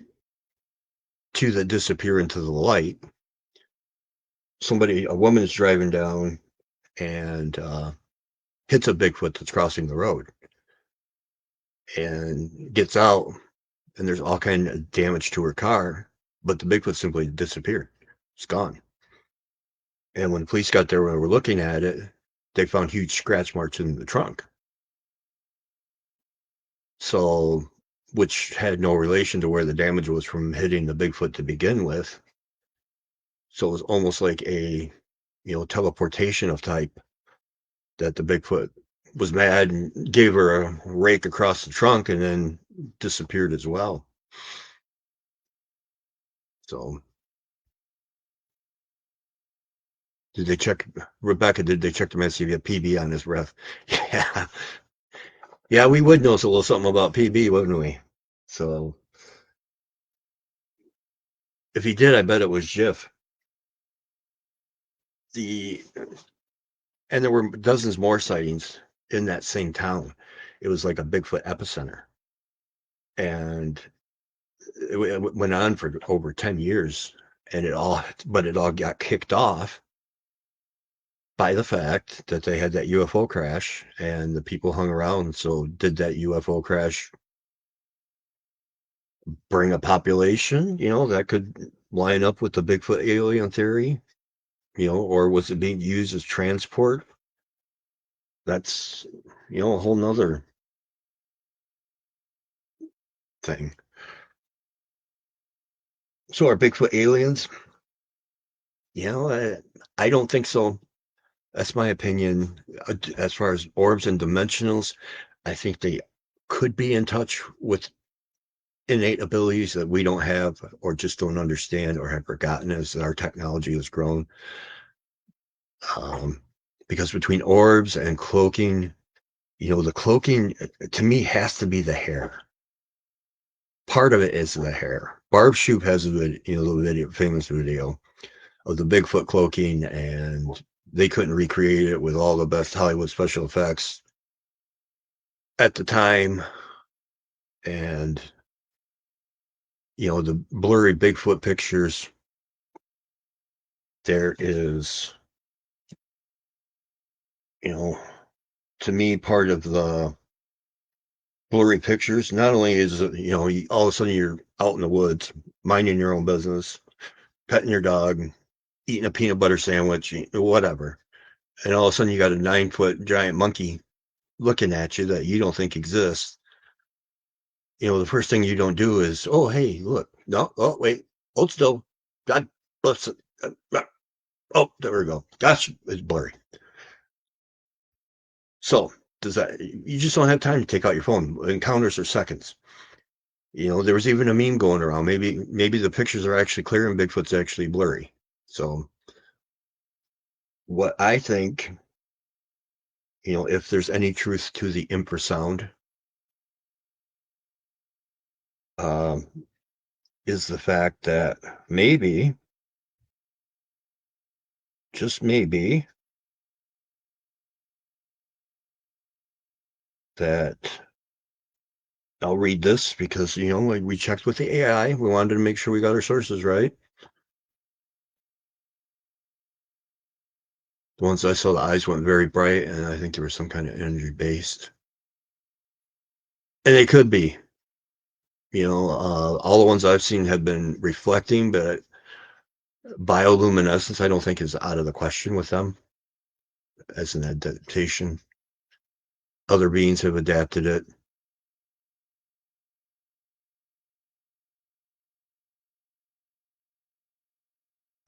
2 that disappear into the light, a woman is driving down and hits a Bigfoot that's crossing the road and gets out, and there's all kind of damage to her car, but the Bigfoot simply disappeared. It's gone. And when the police got there, when they were looking at it, they found huge scratch marks in the trunk. So, which had no relation to where the damage was from hitting the Bigfoot to begin with. So it was almost like a, teleportation of type, that the Bigfoot was mad and gave her a rake across the trunk and then disappeared as well. So Rebecca, did they check the man see if he had PB on his breath? Yeah. Yeah, we would know a little something about PB, wouldn't we? So if he did, I bet it was Jif. And there were dozens more sightings in that same town. It was like a Bigfoot epicenter. And it went on for over 10 years, and it all got kicked off by the fact that they had that UFO crash and the people hung around. So did that UFO crash bring a population, that could line up with the Bigfoot alien theory, or was it being used as transport? That's, a whole nother thing. So are Bigfoot aliens? I don't think so. That's my opinion. As far as orbs and dimensionals, I think they could be in touch with innate abilities that we don't have or just don't understand or have forgotten as our technology has grown. Because between orbs and cloaking, the cloaking to me has to be the hair. Part of it is the hair. Barb Shoop has the famous video of the Bigfoot cloaking, and they couldn't recreate it with all the best Hollywood special effects at the time. And the blurry Bigfoot pictures, there is, to me, part of the blurry pictures. Not only is all of a sudden you're out in the woods, minding your own business, petting your dog, eating a peanut butter sandwich, whatever, and all of a sudden you got a 9-foot giant monkey looking at you that you don't think exists. The first thing you don't do is, oh, hey, look, no, oh, wait, hold still, God bless it. Oh, there we go. Gosh, it's blurry. So you just don't have time to take out your phone. Encounters are seconds. There was even a meme going around. Maybe the pictures are actually clear and Bigfoot's actually blurry. So what I think, if there's any truth to the infrasound, is the fact that maybe, just maybe, that I'll read this because, we checked with the AI. We wanted to make sure we got our sources right. The ones I saw, the eyes went very bright, and I think there was some kind of energy based. And they could be. All the ones I've seen have been reflecting, but bioluminescence I don't think is out of the question with them as an adaptation. Other beings have adapted it.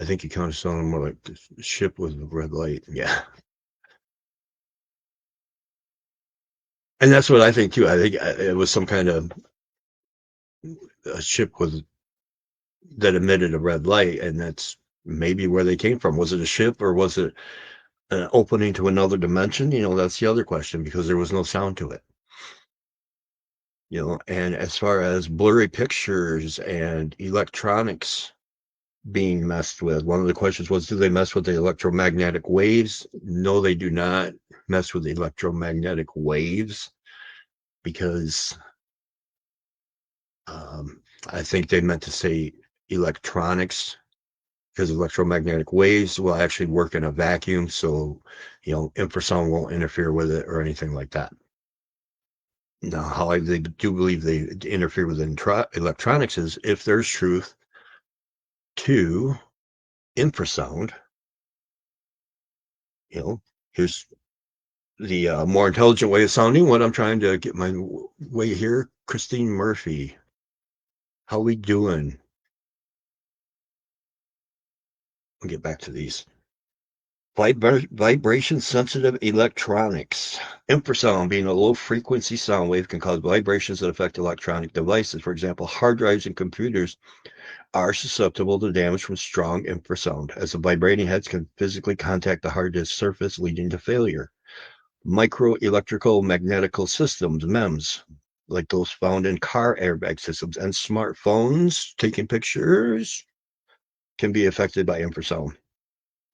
I think you kind of saw them more like the ship with the red light. Yeah. And that's what I think too. I think it was some kind of a ship that emitted a red light, and that's maybe where they came from. Was it a ship or was it an opening to another dimension? That's the other question, because there was no sound to it. And as far as blurry pictures and electronics being messed with, one of the questions was, do they mess with the electromagnetic waves? No, they do not mess with the electromagnetic waves, because I think they meant to say electronics, because electromagnetic waves will actually work in a vacuum, so infrasound won't interfere with it or anything like that. Now, how they do believe they interfere with electronics is if there's truth to infrasound. Here's the more intelligent way of sounding. What I'm trying to get my way here. Christine Murphy, how we doing? I'll get back to these. Vibration sensitive electronics. Infrasound, being a low frequency sound wave, can cause vibrations that affect electronic devices. For example, hard drives and computers are susceptible to damage from strong infrasound, as the vibrating heads can physically contact the hard disk surface, leading to failure. Microelectrical magnetical systems, MEMS, like those found in car airbag systems and smartphones, taking pictures, can be affected by infrasound.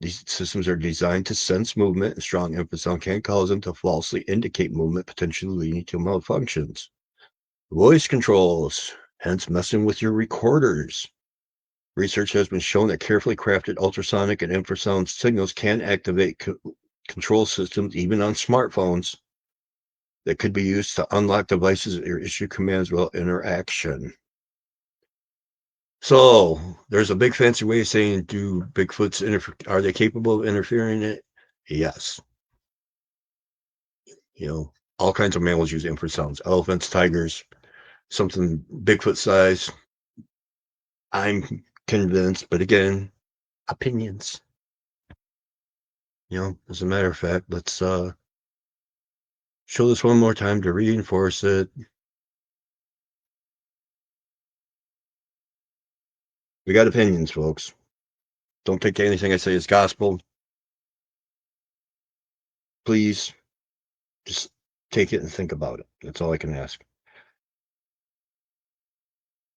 These systems are designed to sense movement, and strong infrasound can cause them to falsely indicate movement, potentially leading to malfunctions. Voice controls, hence messing with your recorders. Research has been shown that carefully crafted ultrasonic and infrasound signals can activate control systems, even on smartphones, that could be used to unlock devices or issue commands while interaction. So there's a big fancy way of saying, do Bigfoots are they capable of interfering in it? Yes. All kinds of mammals use infrasounds. Elephants, tigers, something Bigfoot size. I'm convinced, but again, opinions. As a matter of fact, let's show this one more time to reinforce it. We got opinions, folks. Don't take anything I say as gospel. Please just take it and think about it. That's all I can ask.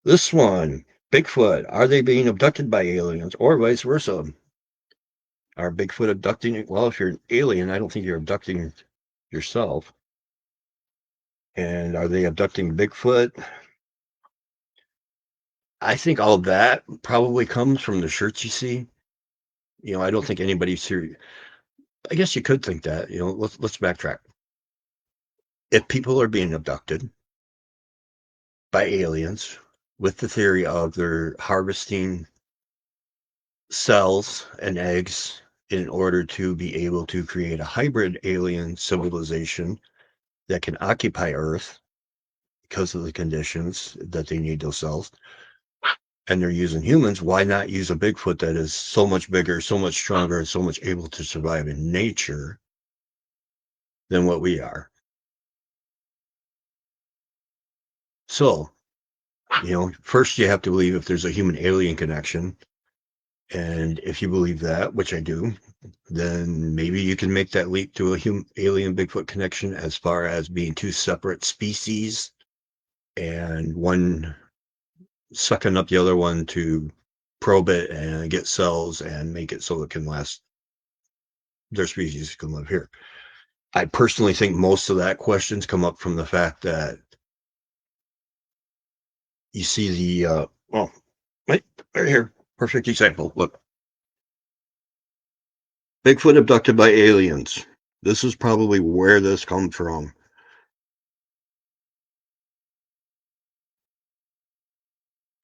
This one, Bigfoot, are they being abducted by aliens or vice versa? Are Bigfoot abducting? Well, if you're an alien, I don't think you're abducting yourself. And are they abducting Bigfoot? I think all of that probably comes from the shirts you see. I don't think anybody's here. I guess you could think that. Let's backtrack. If people are being abducted by aliens with the theory of they're harvesting cells and eggs in order to be able to create a hybrid alien civilization that can occupy Earth because of the conditions that they need those cells, and they're using humans, why not use a Bigfoot that is so much bigger, so much stronger, and so much able to survive in nature than what we are? So, first you have to believe if there's a human alien connection. And if you believe that, which I do, then maybe you can make that leap to a human alien Bigfoot connection as far as being two separate species and one sucking up the other one to probe it and get cells and make it so it can last. Their species can live here. I personally think most of that questions come up from the fact that you see the right here, perfect example. Look, Bigfoot abducted by aliens. This is probably where this comes from.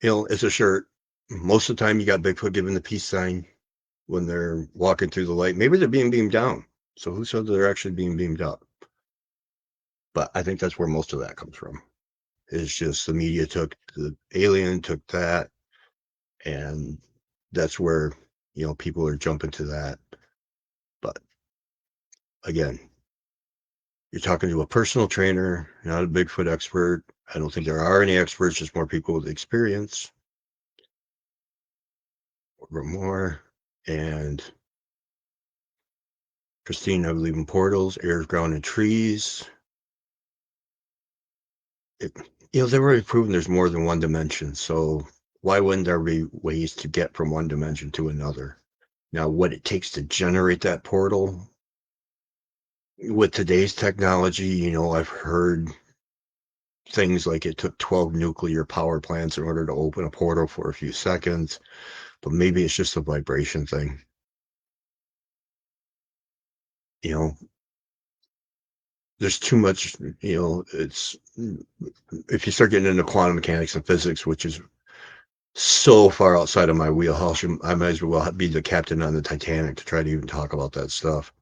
It's a shirt. Most of the time, you got Bigfoot giving the peace sign when they're walking through the light. Maybe they're being beamed down. So who said they're actually being beamed up? But I think that's where most of that comes from. It's just the media took the alien, took that, and that's where people are jumping to that. But again, you're talking to a personal trainer, not a Bigfoot expert. I don't think there are any experts, just more people with experience or more. And Christine, I believe in portals, air, ground, and trees. They've already proven there's more than one dimension. So why wouldn't there be ways to get from one dimension to another? Now, what it takes to generate that portal with today's technology, I've heard things like it took 12 nuclear power plants in order to open a portal for a few seconds, but maybe it's just a vibration thing. There's too much, it's, if you start getting into quantum mechanics and physics, which is so far outside of my wheelhouse, I might as well be the captain on the Titanic to try to even talk about that stuff.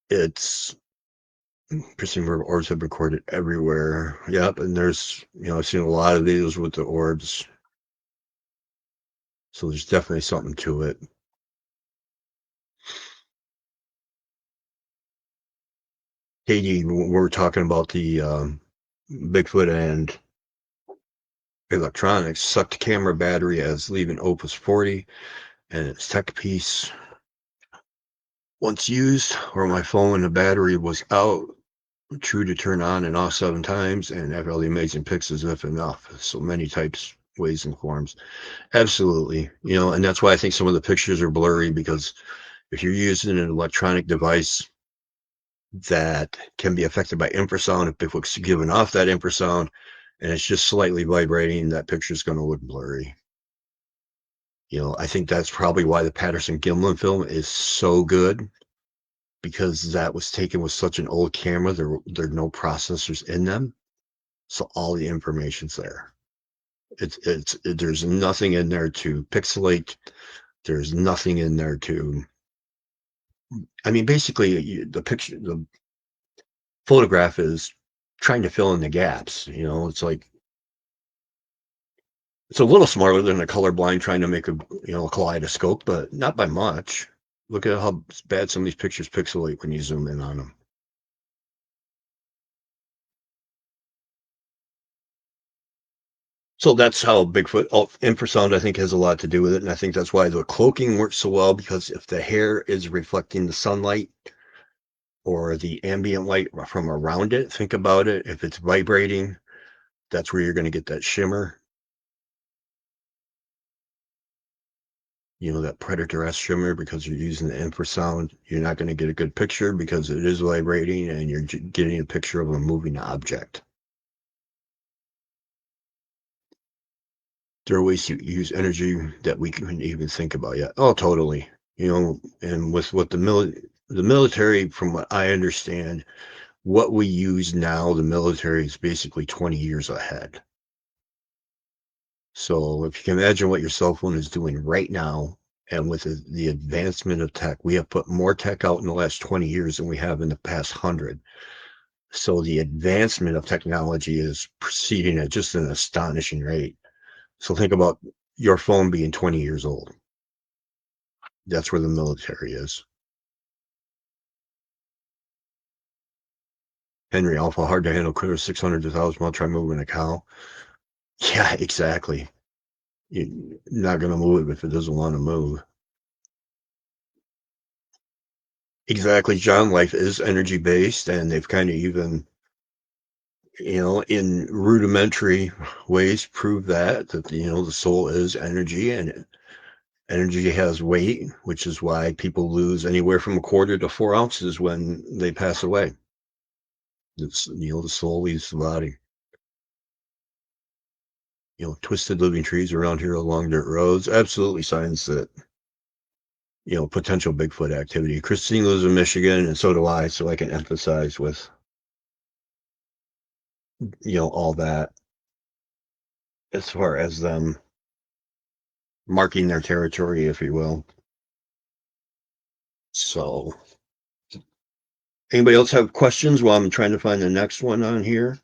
It's pristine orbs have been recorded everywhere. Yep, and there's I've seen a lot of videos with the orbs, so there's definitely something to it. Katie, we're talking about the Bigfoot and electronics. Sucked camera battery as leaving Opus 40 and its tech piece. Once used, or my phone when the battery was out, true to turn on and off 7 times, and have all the amazing pics as if enough. So many types, ways, and forms. Absolutely. And that's why I think some of the pictures are blurry, because if you're using an electronic device that can be affected by infrasound, if Bigfoot's giving off that infrasound and it's just slightly vibrating, that picture is going to look blurry. I think that's probably why the Patterson Gimlin film is so good, because that was taken with such an old camera. There are no processors in them, so all the information's there. There's nothing in there to pixelate. There's nothing in there to. I mean, basically, the photograph is trying to fill in the gaps. It's like it's a little smarter than a colorblind trying to make a kaleidoscope, but not by much. Look at how bad some of these pictures pixelate when you zoom in on them. So that's how Bigfoot infrasound, I think, has a lot to do with it. And I think that's why the cloaking works so well, because if the hair is reflecting the sunlight or the ambient light from around it, think about it. If it's vibrating, that's where you're going to get that shimmer. That predator-esque shimmer, because you're using the infrasound. You're not going to get a good picture because it is vibrating and you're getting a picture of a moving object. There are ways to use energy that we couldn't even think about yet. Oh, totally. And with what the military, from what I understand, what we use now, the military is basically 20 years ahead. So if you can imagine what your cell phone is doing right now, and with the advancement of tech, we have put more tech out in the last 20 years than we have in the past 100. So the advancement of technology is proceeding at just an astonishing rate. So think about your phone being 20 years old. That's where the military is. Henry Alpha, hard to handle critter 600 to 1,000 while try moving a cow. Yeah, exactly. You're not going to move it if it doesn't want to move. Exactly. John, life is energy based, and they've kind of even, in rudimentary ways, proved that the soul is energy, and energy has weight, which is why people lose anywhere from a quarter to 4 ounces when they pass away. It's, the soul leaves the body. Twisted living trees around here along dirt roads. Absolutely signs that, potential Bigfoot activity. Christine lives in Michigan, and so do I, so I can empathize with, all that as far as them marking their territory, if you will. So, anybody else have questions while I'm trying to find the next one on here?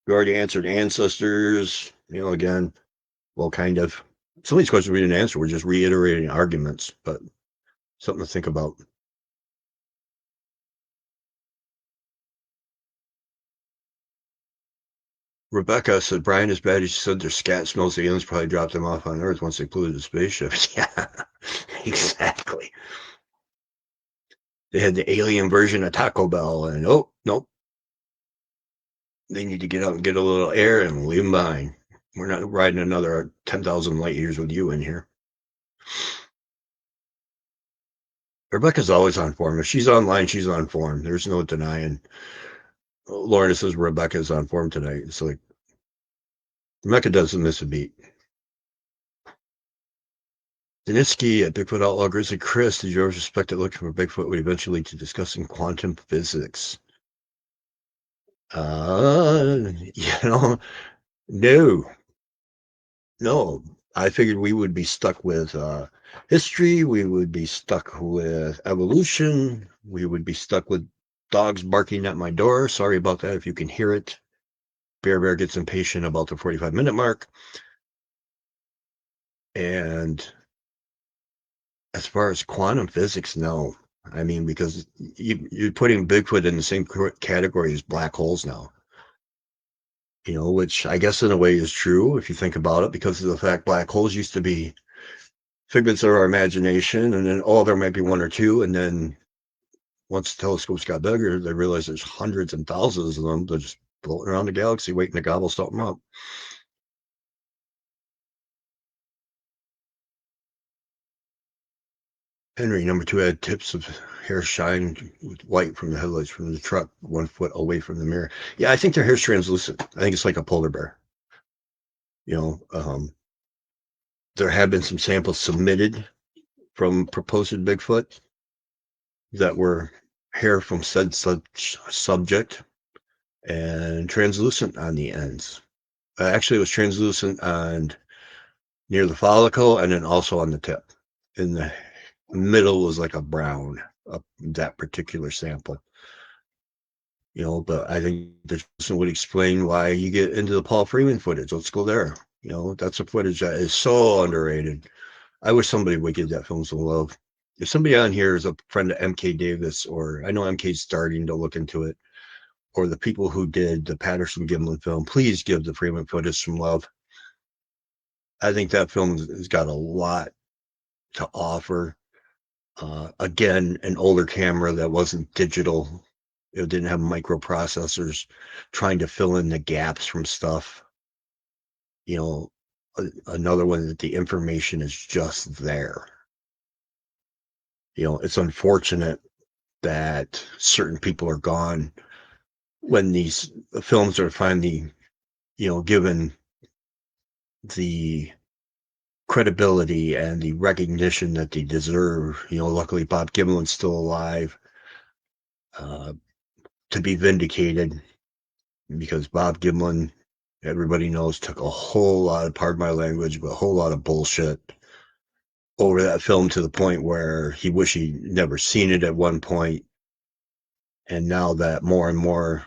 We already answered ancestors, again, well, kind of. Some of these questions we didn't answer. We're just reiterating arguments, but something to think about. Rebecca said, Brian is bad. She said their scat smells. The aliens probably dropped them off on Earth once they polluted the spaceship. Yeah, exactly. They had the alien version of Taco Bell, and oh, nope. They need to get out and get a little air and leave them behind. We're not riding another 10,000 light years with you in here. Rebecca's always on form. If she's online, she's on form. There's no denying. Lorna says Rebecca's on form tonight. It's like Rebecca doesn't miss a beat. Daniski at Bigfoot Outlaw Grizzly Chris, did you ever suspect that looking for Bigfoot would eventually lead to discussing quantum physics? No. No. I figured we would be stuck with history. We would be stuck with evolution. We would be stuck with dogs barking at my door. Sorry about that if you can hear it. Bear gets impatient about the 45-minute mark. And as far as quantum physics, no. I mean, because you're putting Bigfoot in the same category as black holes now. Which I guess in a way is true if you think about it, because of the fact black holes used to be figments of our imagination, and then there might be one or two, and then once the telescopes got bigger, they realized there's hundreds and thousands of them. They're just floating around the galaxy waiting to gobble something up. Henry, number 2, had tips of hair shine with white from the headlights from the truck 1 foot away from the mirror. Yeah, I think their hair's translucent. I think it's like a polar bear. There have been some samples submitted from proposed Bigfoot that were hair from said subject and translucent on the ends. Actually, it was translucent on near the follicle and then also on the tip. In the middle was like a brown, that particular sample. But I think the person would explain why you get into the Paul Freeman footage. Let's go there. That's a footage that is so underrated. I wish somebody would give that film some love. If somebody on here is a friend of MK Davis, or I know MK's starting to look into it, or the people who did the Patterson Gimlin film, please give the Freeman footage some love. I think that film has got a lot to offer. Again, an older camera that wasn't digital. It didn't have microprocessors, trying to fill in the gaps from stuff. Another one that the information is just there. It's unfortunate that certain people are gone when these films are finally, given the credibility and the recognition that they deserve. Luckily Bob Gimlin's still alive, uh, to be vindicated, because Bob Gimlin, everybody knows, took a whole lot of, pardon my language, but a whole lot of bullshit over that film, to the point where he wished he'd never seen it at one point. And now that more and more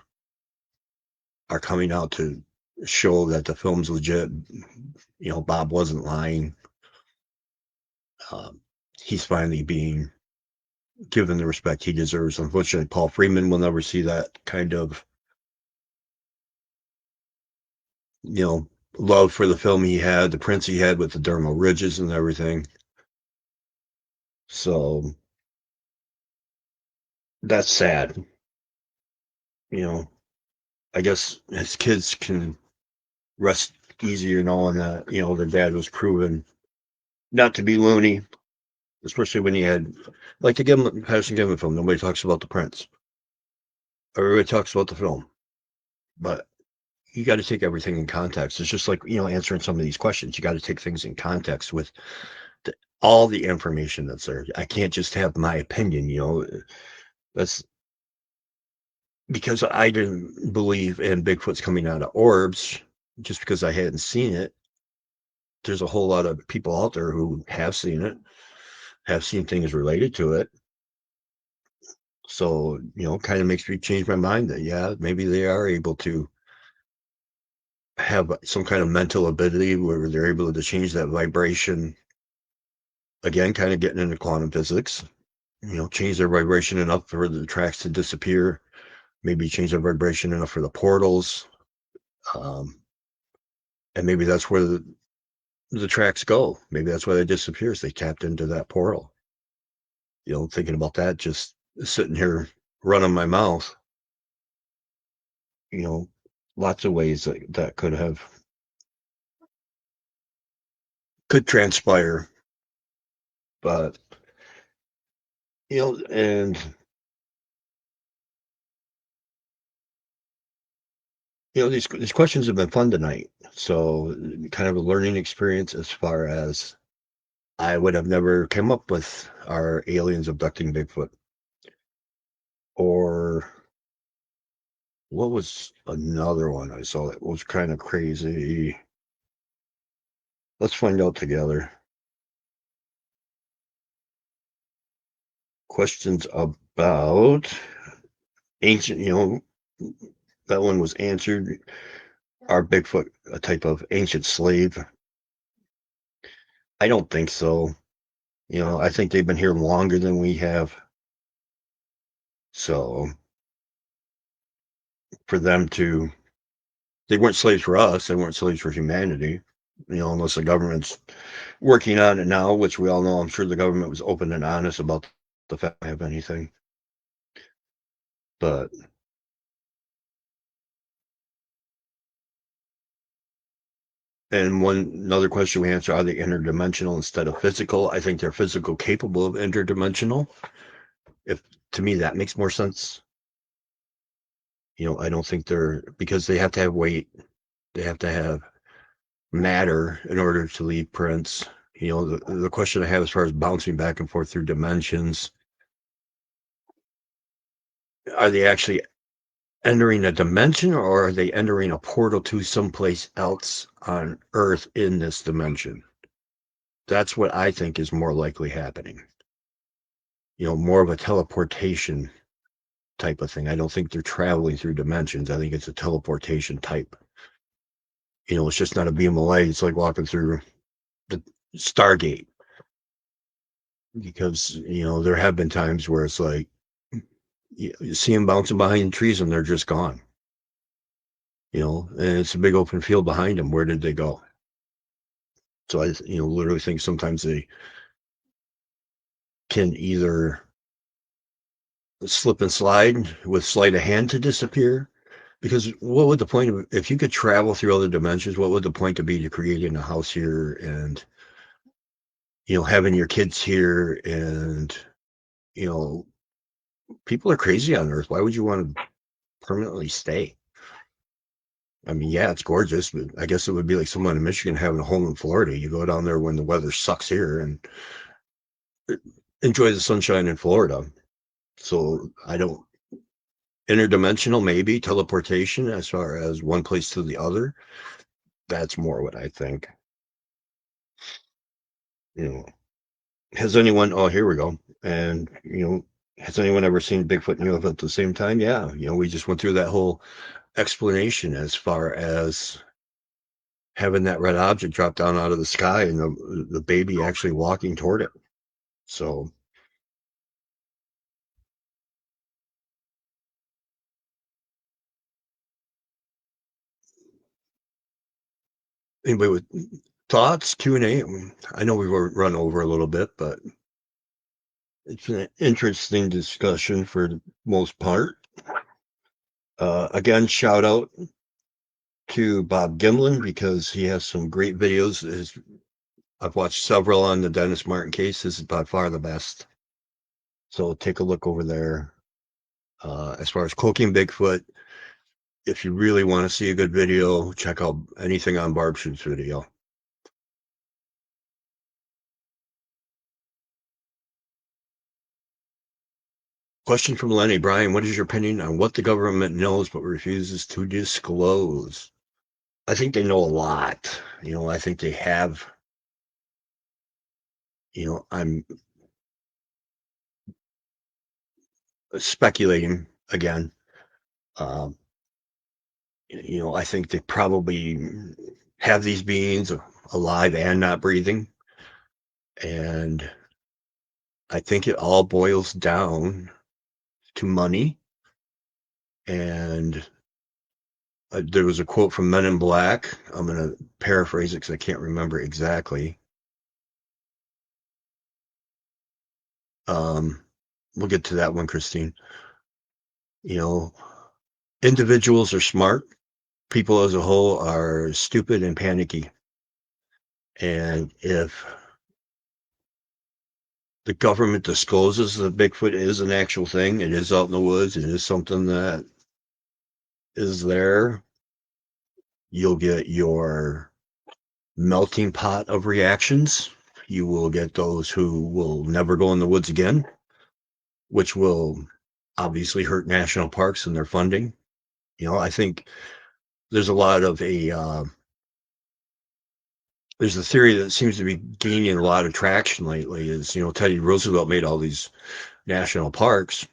are coming out to show that the film's legit, Bob wasn't lying. He's finally being given the respect he deserves. Unfortunately, Paul Freeman will never see that kind of, love for the film he had, the prints he had with the dermal ridges and everything. So that's sad. I guess his kids can rest easier knowing that, their dad was proven not to be loony, especially when he had, like, the Patterson Gimlin film. Nobody talks about the prints. Everybody talks about the film. But you got to take everything in context. It's just like, answering some of these questions. You got to take things in context with all the information that's there. I can't just have my opinion. That's because I didn't believe in Bigfoot's coming out of orbs just because I hadn't seen it. There's a whole lot of people out there who have seen it, have seen things related to it. So, kind of makes me change my mind that, yeah, maybe they are able to have some kind of mental ability where they're able to change that vibration. Again, kind of getting into quantum physics, change their vibration enough for the tracks to disappear, maybe change their vibration enough for the portals. And maybe that's where the tracks go. Maybe that's why they disappear. They tapped into that portal. Thinking about that, just sitting here running my mouth, lots of ways that could transpire. But, and, these questions have been fun tonight. So kind of a learning experience, as far as I would have never come up with our aliens abducting Bigfoot. Or what was another one I saw that was kind of crazy? Let's find out together. Questions about ancient, that one was answered. Are Bigfoot a type of ancient slave? I don't think so. I think they've been here longer than we have. So for them to, they weren't slaves for us. They weren't slaves for humanity, unless the government's working on it now, which we all know. I'm sure the government was open and honest about the fact of anything. But and another question we answer: are they interdimensional instead of physical? I think they're physical capable of interdimensional. If to me that makes more sense. I don't think because they have to have weight, they have to have matter in order to leave prints. The question I have as far as bouncing back and forth through dimensions: are they actually entering a dimension, or are they entering a portal to someplace else on Earth in this dimension? That's what I think is more likely happening. More of a teleportation type of thing. I don't think they're traveling through dimensions. I think it's a teleportation type. It's just not a beam of light. It's like walking through the Stargate, because there have been times where it's like you see them bouncing behind trees and they're just gone. And it's a big open field behind them. Where did they go? So I literally think sometimes they can either slip and slide with sleight of hand to disappear. Because what would the point of, if you could travel through other dimensions, what would the point to be to creating a house here and having your kids here? And people are crazy on Earth. Why would you want to permanently stay? I mean, yeah, it's gorgeous, but I guess it would be like someone in Michigan having a home in Florida. You go down there when the weather sucks here and enjoy the sunshine in Florida. So I don't, interdimensional, maybe teleportation as far as one place to the other. That's more what I think. Has anyone, oh, here we go. And, has anyone ever seen Bigfoot and UFO at the same time? Yeah. We just went through that whole explanation as far as having that red object drop down out of the sky and the baby actually walking toward it. So, anybody with thoughts, Q&A? I know we've run over a little bit, but it's an interesting discussion for the most part. Again, shout out to Bob Gimlin, because he has some great videos. I've watched several on the Dennis Martin case. This is by far the best. So take a look over there. As far as cloaking Bigfoot, if you really want to see a good video, check out anything on Barb Shoot's video. Question from Lenny. Brian, what is your opinion on what the government knows but refuses to disclose? I think they know a lot. I think they have. I'm speculating again. I think they probably have these beings alive and not breathing. And I think it all boils down to money. And there was a quote from Men in Black. I'm going to paraphrase it because I can't remember exactly. We'll get to that one, Christine. Individuals are smart. People as a whole are stupid and panicky. And if the government discloses that Bigfoot is an actual thing, it is out in the woods, it is something that is there, you'll get your melting pot of reactions. You will get those who will never go in the woods again, which will obviously hurt national parks and their funding. I think there's a lot of there's a theory that seems to be gaining a lot of traction lately is, Teddy Roosevelt made all these national parks.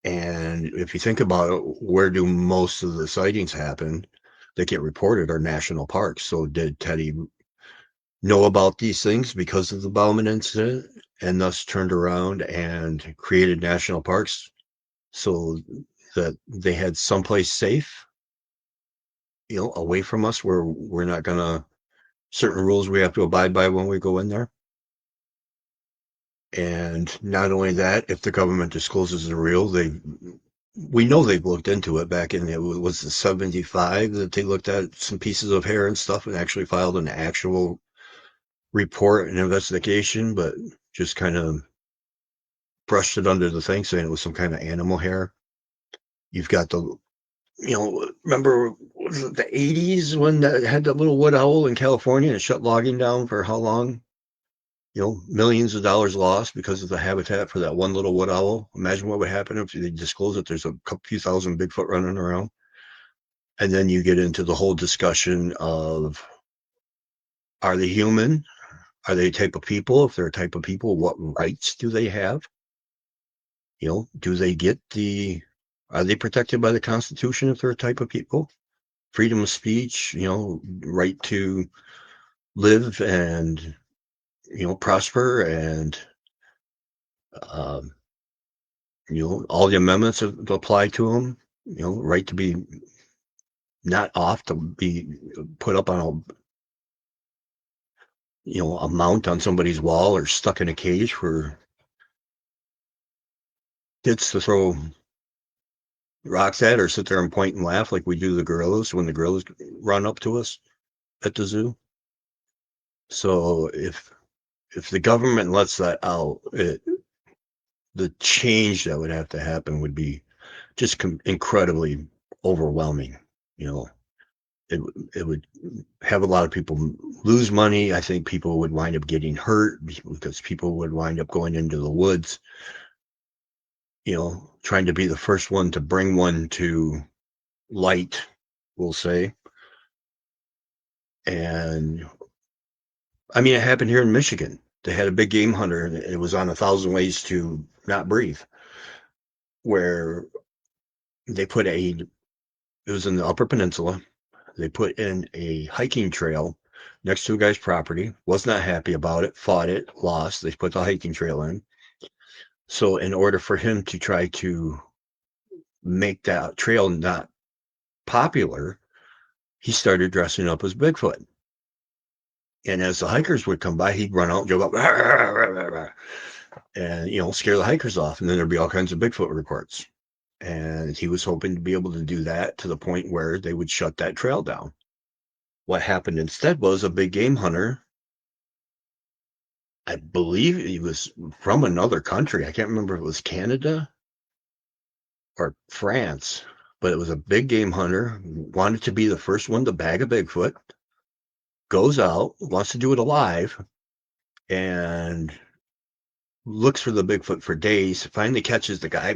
And if you think about it, where do most of the sightings happen that get reported are national parks. So did Teddy know about these things because of the Bauman incident and thus turned around and created national parks so that they had someplace safe, away from us, where we're not going to, certain rules we have to abide by when we go in there? And not only that, if the government discloses the real, we know they've looked into it. Back in, it was the 75 that they looked at some pieces of hair and stuff and actually filed an actual report and investigation, but just kind of brushed it under the thing, saying it was some kind of animal hair. You've got the, remember, was it the 80s when that had that little wood owl in California and shut logging down for how long? Millions of dollars lost because of the habitat for that one little wood owl. Imagine what would happen if they disclose that there's a few thousand Bigfoot running around. And then you get into the whole discussion of, are they human? Are they a type of people? If they're a type of people, what rights do they have? Do they get are they protected by the Constitution if they're a type of people? Freedom of speech, right to live and, prosper and, um, all the amendments apply to them, right to be not off to be put up on a mount on somebody's wall or stuck in a cage for kids to throw rocks at or sit there and point and laugh like we do the gorillas when the gorillas run up to us at the zoo. So if the government lets that out, the change that would have to happen would be just incredibly overwhelming. You know, it would have a lot of people lose money. I think people would wind up getting hurt because people would wind up going into the woods, trying to be the first one to bring one to light, we'll say. And I mean, it happened here in Michigan. They had a big game hunter, and it was on 1,000 Ways to Not Breathe, where they put it was in the Upper Peninsula. They put in a hiking trail next to a guy's property, was not happy about it, fought it, lost. They put the hiking trail in. So in order for him to try to make that trail not popular, he started dressing up as Bigfoot. And as the hikers would come by, he'd run out and go up, and scare the hikers off. And then there'd be all kinds of Bigfoot reports. And he was hoping to be able to do that to the point where they would shut that trail down. What happened instead was a big game hunter, I believe he was from another country. I can't remember if it was Canada or France, but it was a big game hunter, wanted to be the first one to bag a Bigfoot, goes out, wants to do it alive, and looks for the Bigfoot for days, finally catches the guy,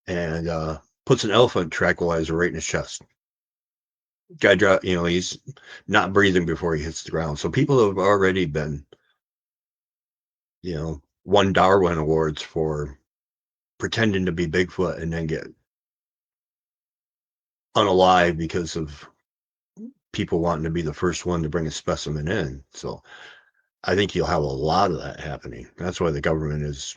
and puts an elephant tranquilizer right in his chest. Guy drop, he's not breathing before he hits the ground. So people have already been, won Darwin Awards for pretending to be Bigfoot and then get unalive because of people wanting to be the first one to bring a specimen in. So I think you'll have a lot of that happening. That's why the government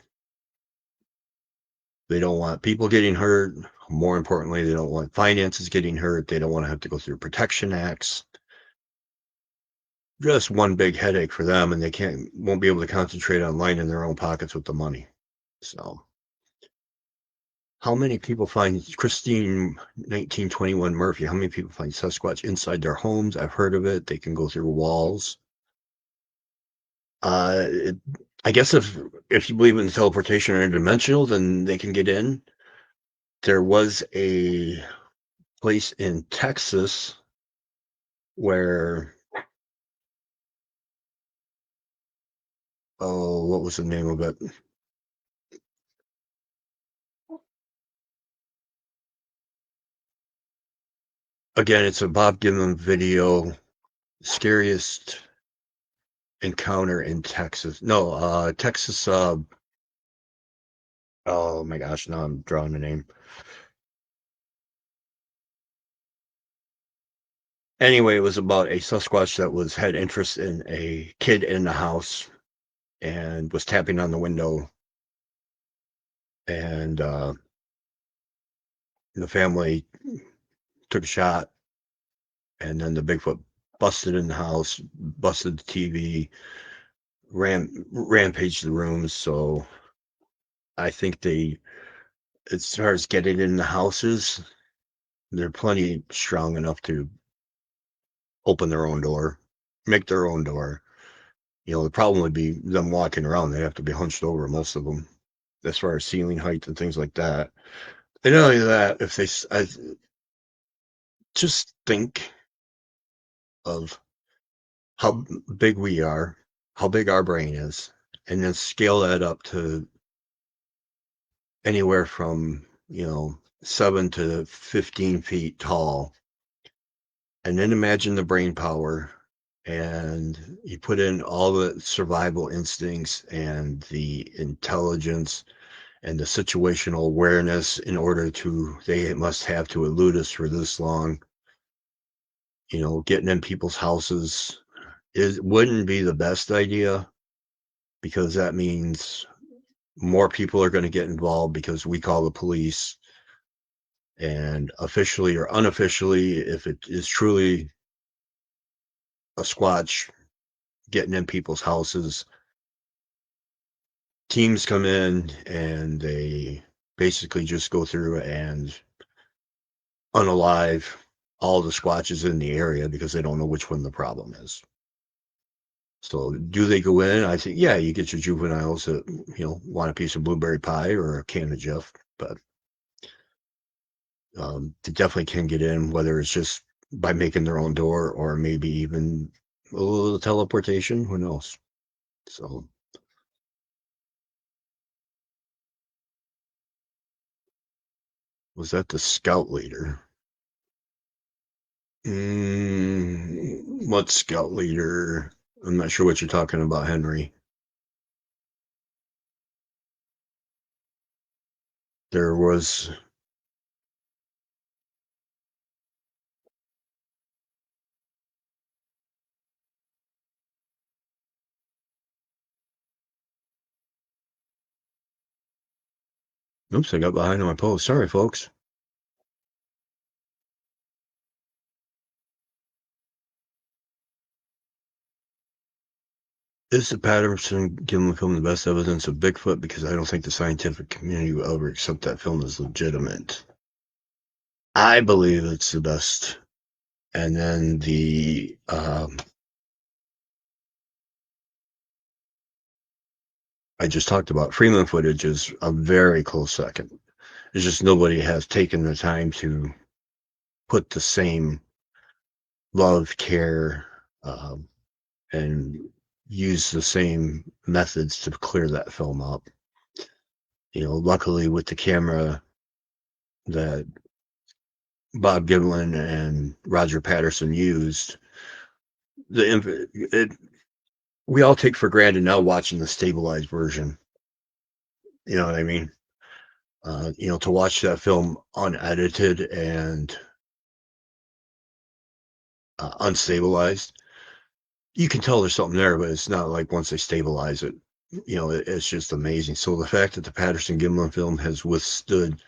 they don't want people getting hurt. More importantly, they don't want finances getting hurt. They don't want to have to go through protection acts. Just one big headache for them, and they won't be able to concentrate on lining their own pockets with the money. So how many people find Christine 1921 Murphy? How many people find Sasquatch inside their homes? I've heard of it. They can go through walls. I guess if you believe in teleportation or interdimensional, then they can get in. There was a place in Texas where, what was the name of it? Again, it's a Bob Gimlin video, scariest encounter in Texas. No, Texas. Oh my gosh, now I'm drawing the name. Anyway, it was about a Sasquatch that had interest in a kid in the house and was tapping on the window, and the family took a shot, and then the Bigfoot busted in the house, busted the TV, rampaged the rooms. So I think as far as getting in the houses, they're plenty strong enough to open their own door, make their own door. The problem would be them walking around. They have to be hunched over, most of them, as far as ceiling height and things like that. And not only that, I just think of how big we are, how big our brain is, and then scale that up to anywhere from 7 to 15 feet tall, and then imagine the brain power and you put in all the survival instincts and the intelligence and the situational awareness in order to, they must have to elude us for this long. Getting in people's houses wouldn't be the best idea, because that means more people are going to get involved because we call the police. And officially or unofficially, if it is truly a squatch getting in people's houses, teams come in and they basically just go through and unalive all the squatches in the area because they don't know which one the problem is. So do they go in? I think, yeah, you get your juveniles that, want a piece of blueberry pie or a can of Jif, but they definitely can get in, whether it's just by making their own door or maybe even a little teleportation, who knows? So was that the scout leader? What scout leader? I'm not sure what you're talking about, Henry. There was, oops, I got behind on my post. Sorry, folks. Is the Patterson Gimlin film the best evidence of Bigfoot? Because I don't think the scientific community will ever accept that film as legitimate. I believe it's the best. And then I just talked about Freeman footage is a very close second. It's just nobody has taken the time to put the same love, care, and use the same methods to clear that film up. Luckily with the camera that Bob Gimlin and Roger Patterson used, we all take for granted now watching the stabilized version. You know what I mean? To watch that film unedited and unstabilized, you can tell there's something there, but it's not like once they stabilize it, it's just amazing. So the fact that the Patterson Gimlin film has withstood,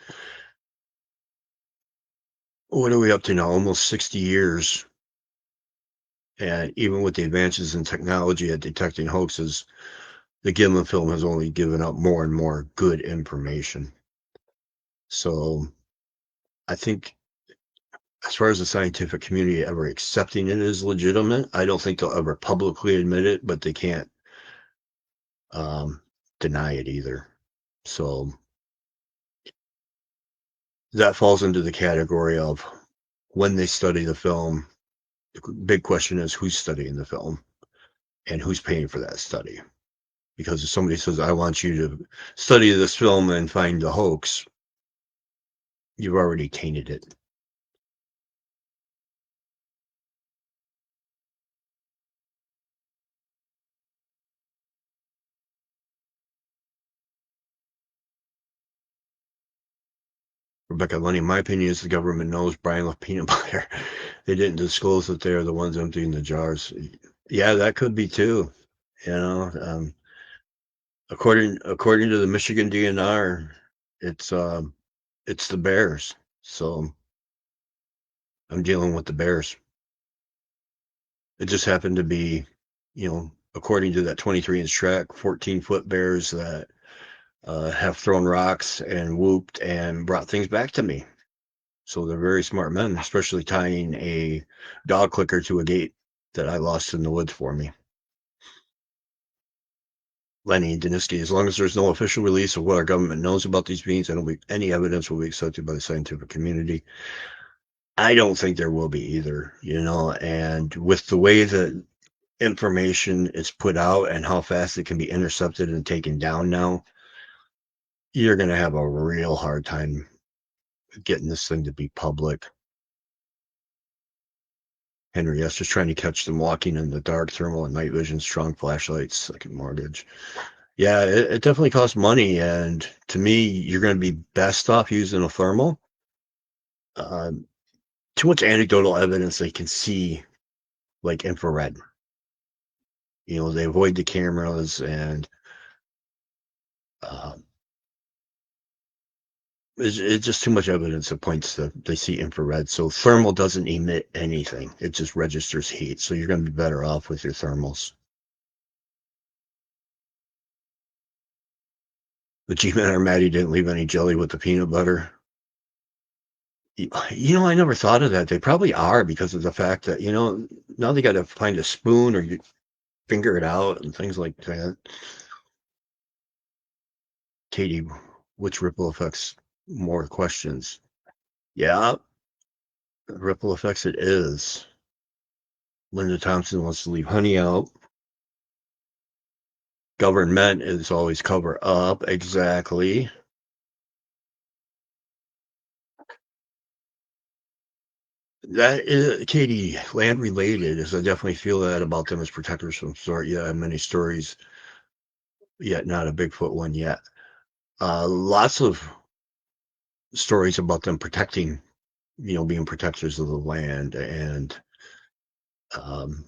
what are we up to now? Almost 60 years. And even with the advances in technology at detecting hoaxes, the Gimlin film has only given up more and more good information. So I think, as far as the scientific community ever accepting it as legitimate, I don't think they'll ever publicly admit it, but they can't deny it either. So that falls into the category of, when they study the film, the big question is who's studying the film and who's paying for that study. Because if somebody says, I want you to study this film and find the hoax, you've already tainted it. Rebecca Lunny, my opinion is the government knows Brian left peanut butter. They didn't disclose that they are the ones emptying the jars. Yeah, that could be too. According to the Michigan DNR, it's the bears. So I'm dealing with the bears. It just happened to be, according to that 23-inch track, 14-foot bears that have thrown rocks and whooped and brought things back to me. So they're very smart men, especially tying a dog clicker to a gate that I lost in the woods for me. Lenny Daniski, as long as there's no official release of what our government knows about these beings, I don't think any evidence will be accepted by the scientific community. I don't think there will be either, and with the way that information is put out and how fast it can be intercepted and taken down now, you're going to have a real hard time getting this thing to be public. Henry S. Just trying to catch them walking in the dark, thermal and night vision, strong flashlights, second mortgage. Yeah, it definitely costs money. And to me, you're going to be best off using a thermal. Too much anecdotal evidence they can see like infrared. They avoid the cameras, and it's just too much evidence that points to they see infrared. So thermal doesn't emit anything. It just registers heat. So you're going to be better off with your thermals. The G-Men are mad he didn't leave any jelly with the peanut butter. I never thought of that. They probably are, because of the fact that, now they got to find a spoon or you finger it out and things like that. Katie, which ripple effects? More questions. Yeah, ripple effects it is. Linda Thompson wants to leave honey out. Government is always cover up. Exactly. That is, Katie, land related, is I definitely feel that about them as protectors from sort. Yeah, many stories, yet not a Bigfoot one yet. Lots of stories about them protecting, being protectors of the land, and um,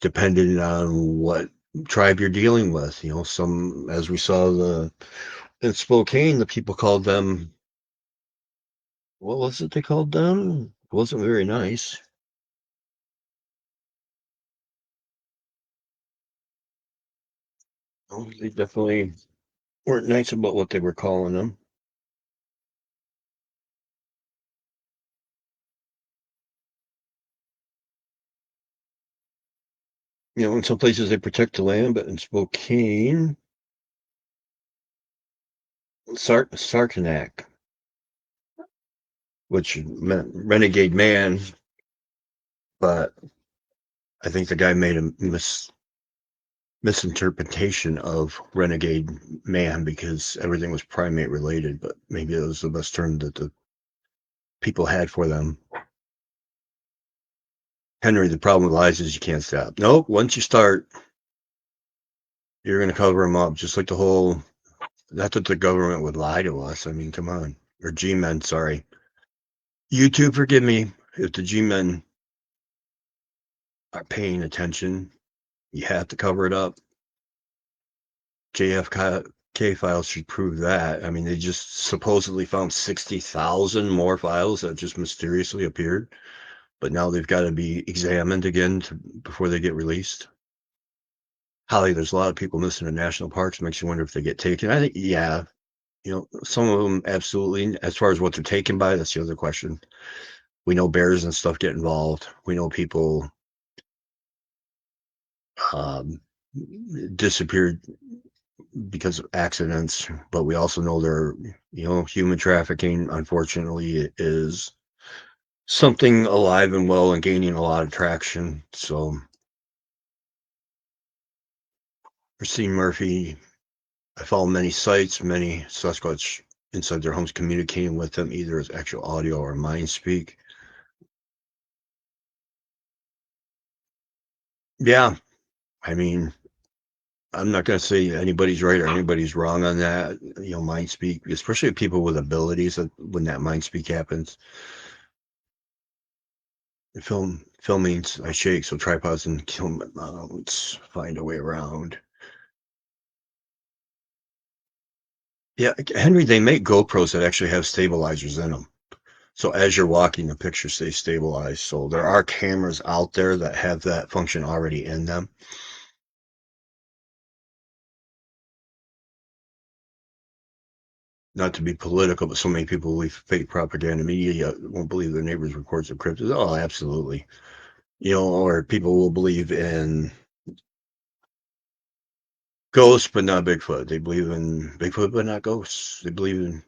depending on what tribe you're dealing with. Some, as we saw in Spokane, the people called them, what was it they called them? It wasn't very nice. Oh, they definitely weren't nice about what they were calling them. In some places they protect the land, but in Spokane, Sarkanak, which meant renegade man, but I think the guy made a misinterpretation of renegade man because everything was primate related, but maybe it was the best term that the people had for them. Henry, the problem with lies is you can't stop. Nope, once you start, you're going to cover them up, just like the whole, not that the government would lie to us. I mean, come on. Or G-men, sorry. YouTube, forgive me if the G-men are paying attention. You have to cover it up. JFK files should prove that. I mean, they just supposedly found 60,000 more files that just mysteriously appeared, but now they've got to be examined again before they get released. Holly, there's a lot of people missing in national parks. Makes you wonder if they get taken. I think, yeah, some of them absolutely. As far as what they're taken by, that's the other question. We know bears and stuff get involved. We know people um, disappeared because of accidents, but we also know there, human trafficking, unfortunately, is something alive and well and gaining a lot of traction. So, Christine Murphy, I follow many sites, many Sasquatch inside their homes communicating with them, either as actual audio or mind speak. Yeah, I mean, I'm not going to say anybody's right or anybody's wrong on that. Mind speak, especially people with abilities, when that mind speak happens. Filming, I shake, so tripods and kill mounts. Find a way around. Yeah, Henry, they make GoPros that actually have stabilizers in them. So as you're walking, the picture stays stabilized. So there are cameras out there that have that function already in them. Not to be political, but so many people believe fake propaganda media won't believe their neighbors' reports of cryptids. Oh, absolutely. Or people will believe in ghosts, but not Bigfoot. They believe in Bigfoot, but not ghosts. They believe in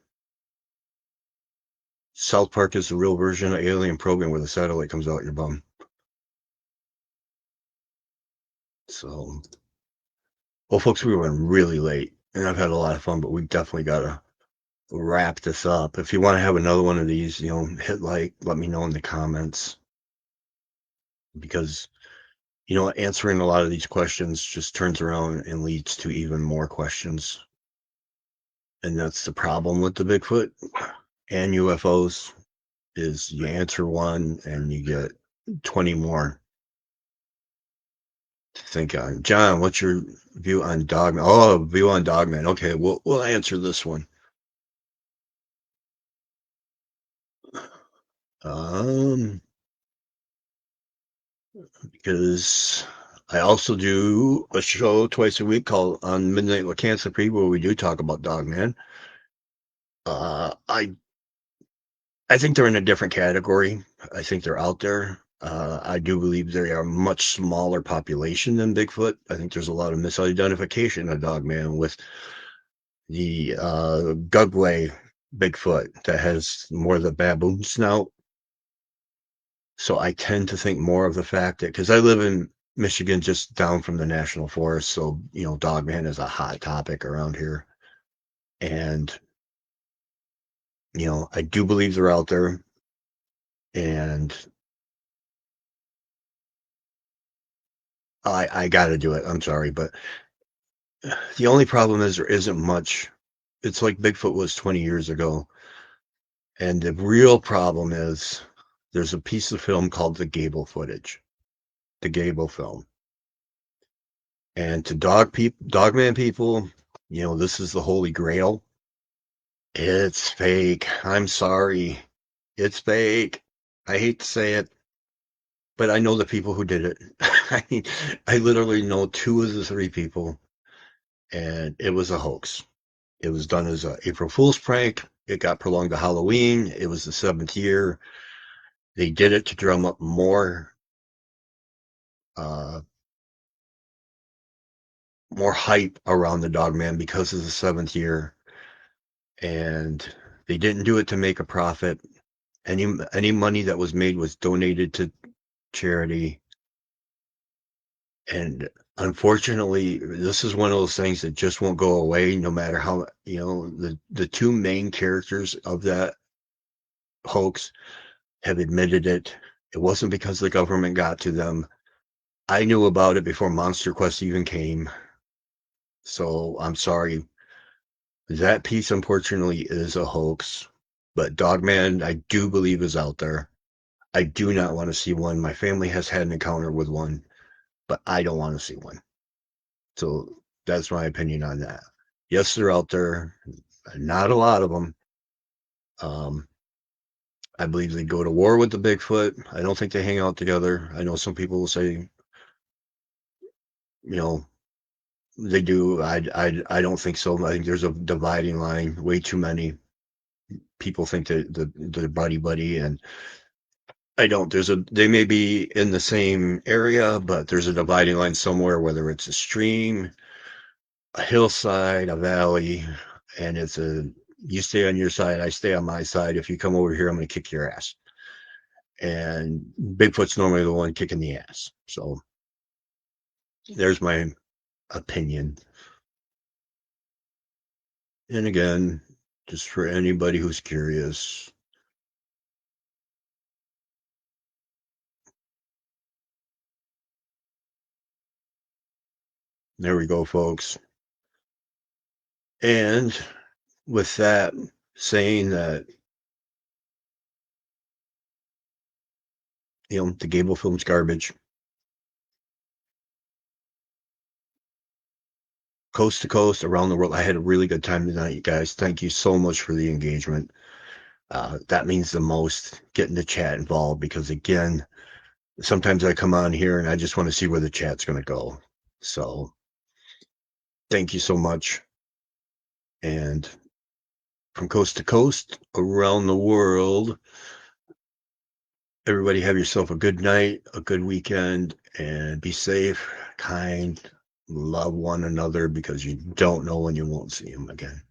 South Park is the real version of alien program where the satellite comes out your bum. So, well, folks, we went really late, and I've had a lot of fun, but we definitely got to wrap this up. If you want to have another one of these, hit like, let me know in the comments. because, answering a lot of these questions just turns around and leads to even more questions. And that's the problem with the Bigfoot and UFOs is you answer one and you get 20 more to think on. John, what's your view on Dogman? Oh, view on Dogman. Okay, we'll answer this one. Because I also do a show twice a week called On Midnight Lycanthropy where we do talk about Dogman. I think they're in a different category. I think they're out there. I do believe they are a much smaller population than Bigfoot. I think there's a lot of misidentification of Dogman with the Gugway Bigfoot that has more of the baboon snout. So I tend to think more of the fact that because I live in Michigan, just down from the national forest, so Dogman is a hot topic around here, and I do believe they're out there, and I got to do it. I'm sorry, but the only problem is there isn't much. It's like Bigfoot was 20 years ago, and the real problem is there's a piece of film called the Gable footage, the Gable film. And to Dogman people, this is the holy grail. It's fake. I'm sorry. It's fake. I hate to say it, but I know the people who did it. I mean, I literally know two of the three people, and it was a hoax. It was done as a April Fool's prank. It got prolonged to Halloween. It was the 7th year. They did it to drum up uh, more hype around the Dogman because of the 7th year, and they didn't do it to make a profit. Any money that was made was donated to charity. And unfortunately, this is one of those things that just won't go away no matter how, the two main characters of that hoax have admitted it. It wasn't because the government got to them. I knew about it before Monster Quest even came. So I'm sorry. That piece, unfortunately, is a hoax. But Dogman, I do believe, is out there. I do not want to see one. My family has had an encounter with one, but I don't want to see one. So that's my opinion on that. Yes, they're out there. Not a lot of them. I believe they go to war with the Bigfoot. I don't think they hang out together. I know some people will say, you know, they do. I don't think so. I think there's a dividing line. Way too many people think that the buddy, and I don't. They may be in the same area, but there's a dividing line somewhere, whether it's a stream, a hillside, a valley, and you stay on your side, I stay on my side. If you come over here, I'm going to kick your ass. And Bigfoot's normally the one kicking the ass. So there's my opinion. And again, just for anybody who's curious, there we go, folks. And with that, saying that, the Gable film's garbage. Coast to coast, around the world. I had a really good time tonight, you guys. Thank you so much for the engagement. That means the most, getting the chat involved, because again, sometimes I come on here and I just want to see where the chat's going to go. So thank you so much. And from coast to coast, around the world, everybody have yourself a good night, a good weekend, and be safe, kind, love one another, because you don't know when you won't see them again.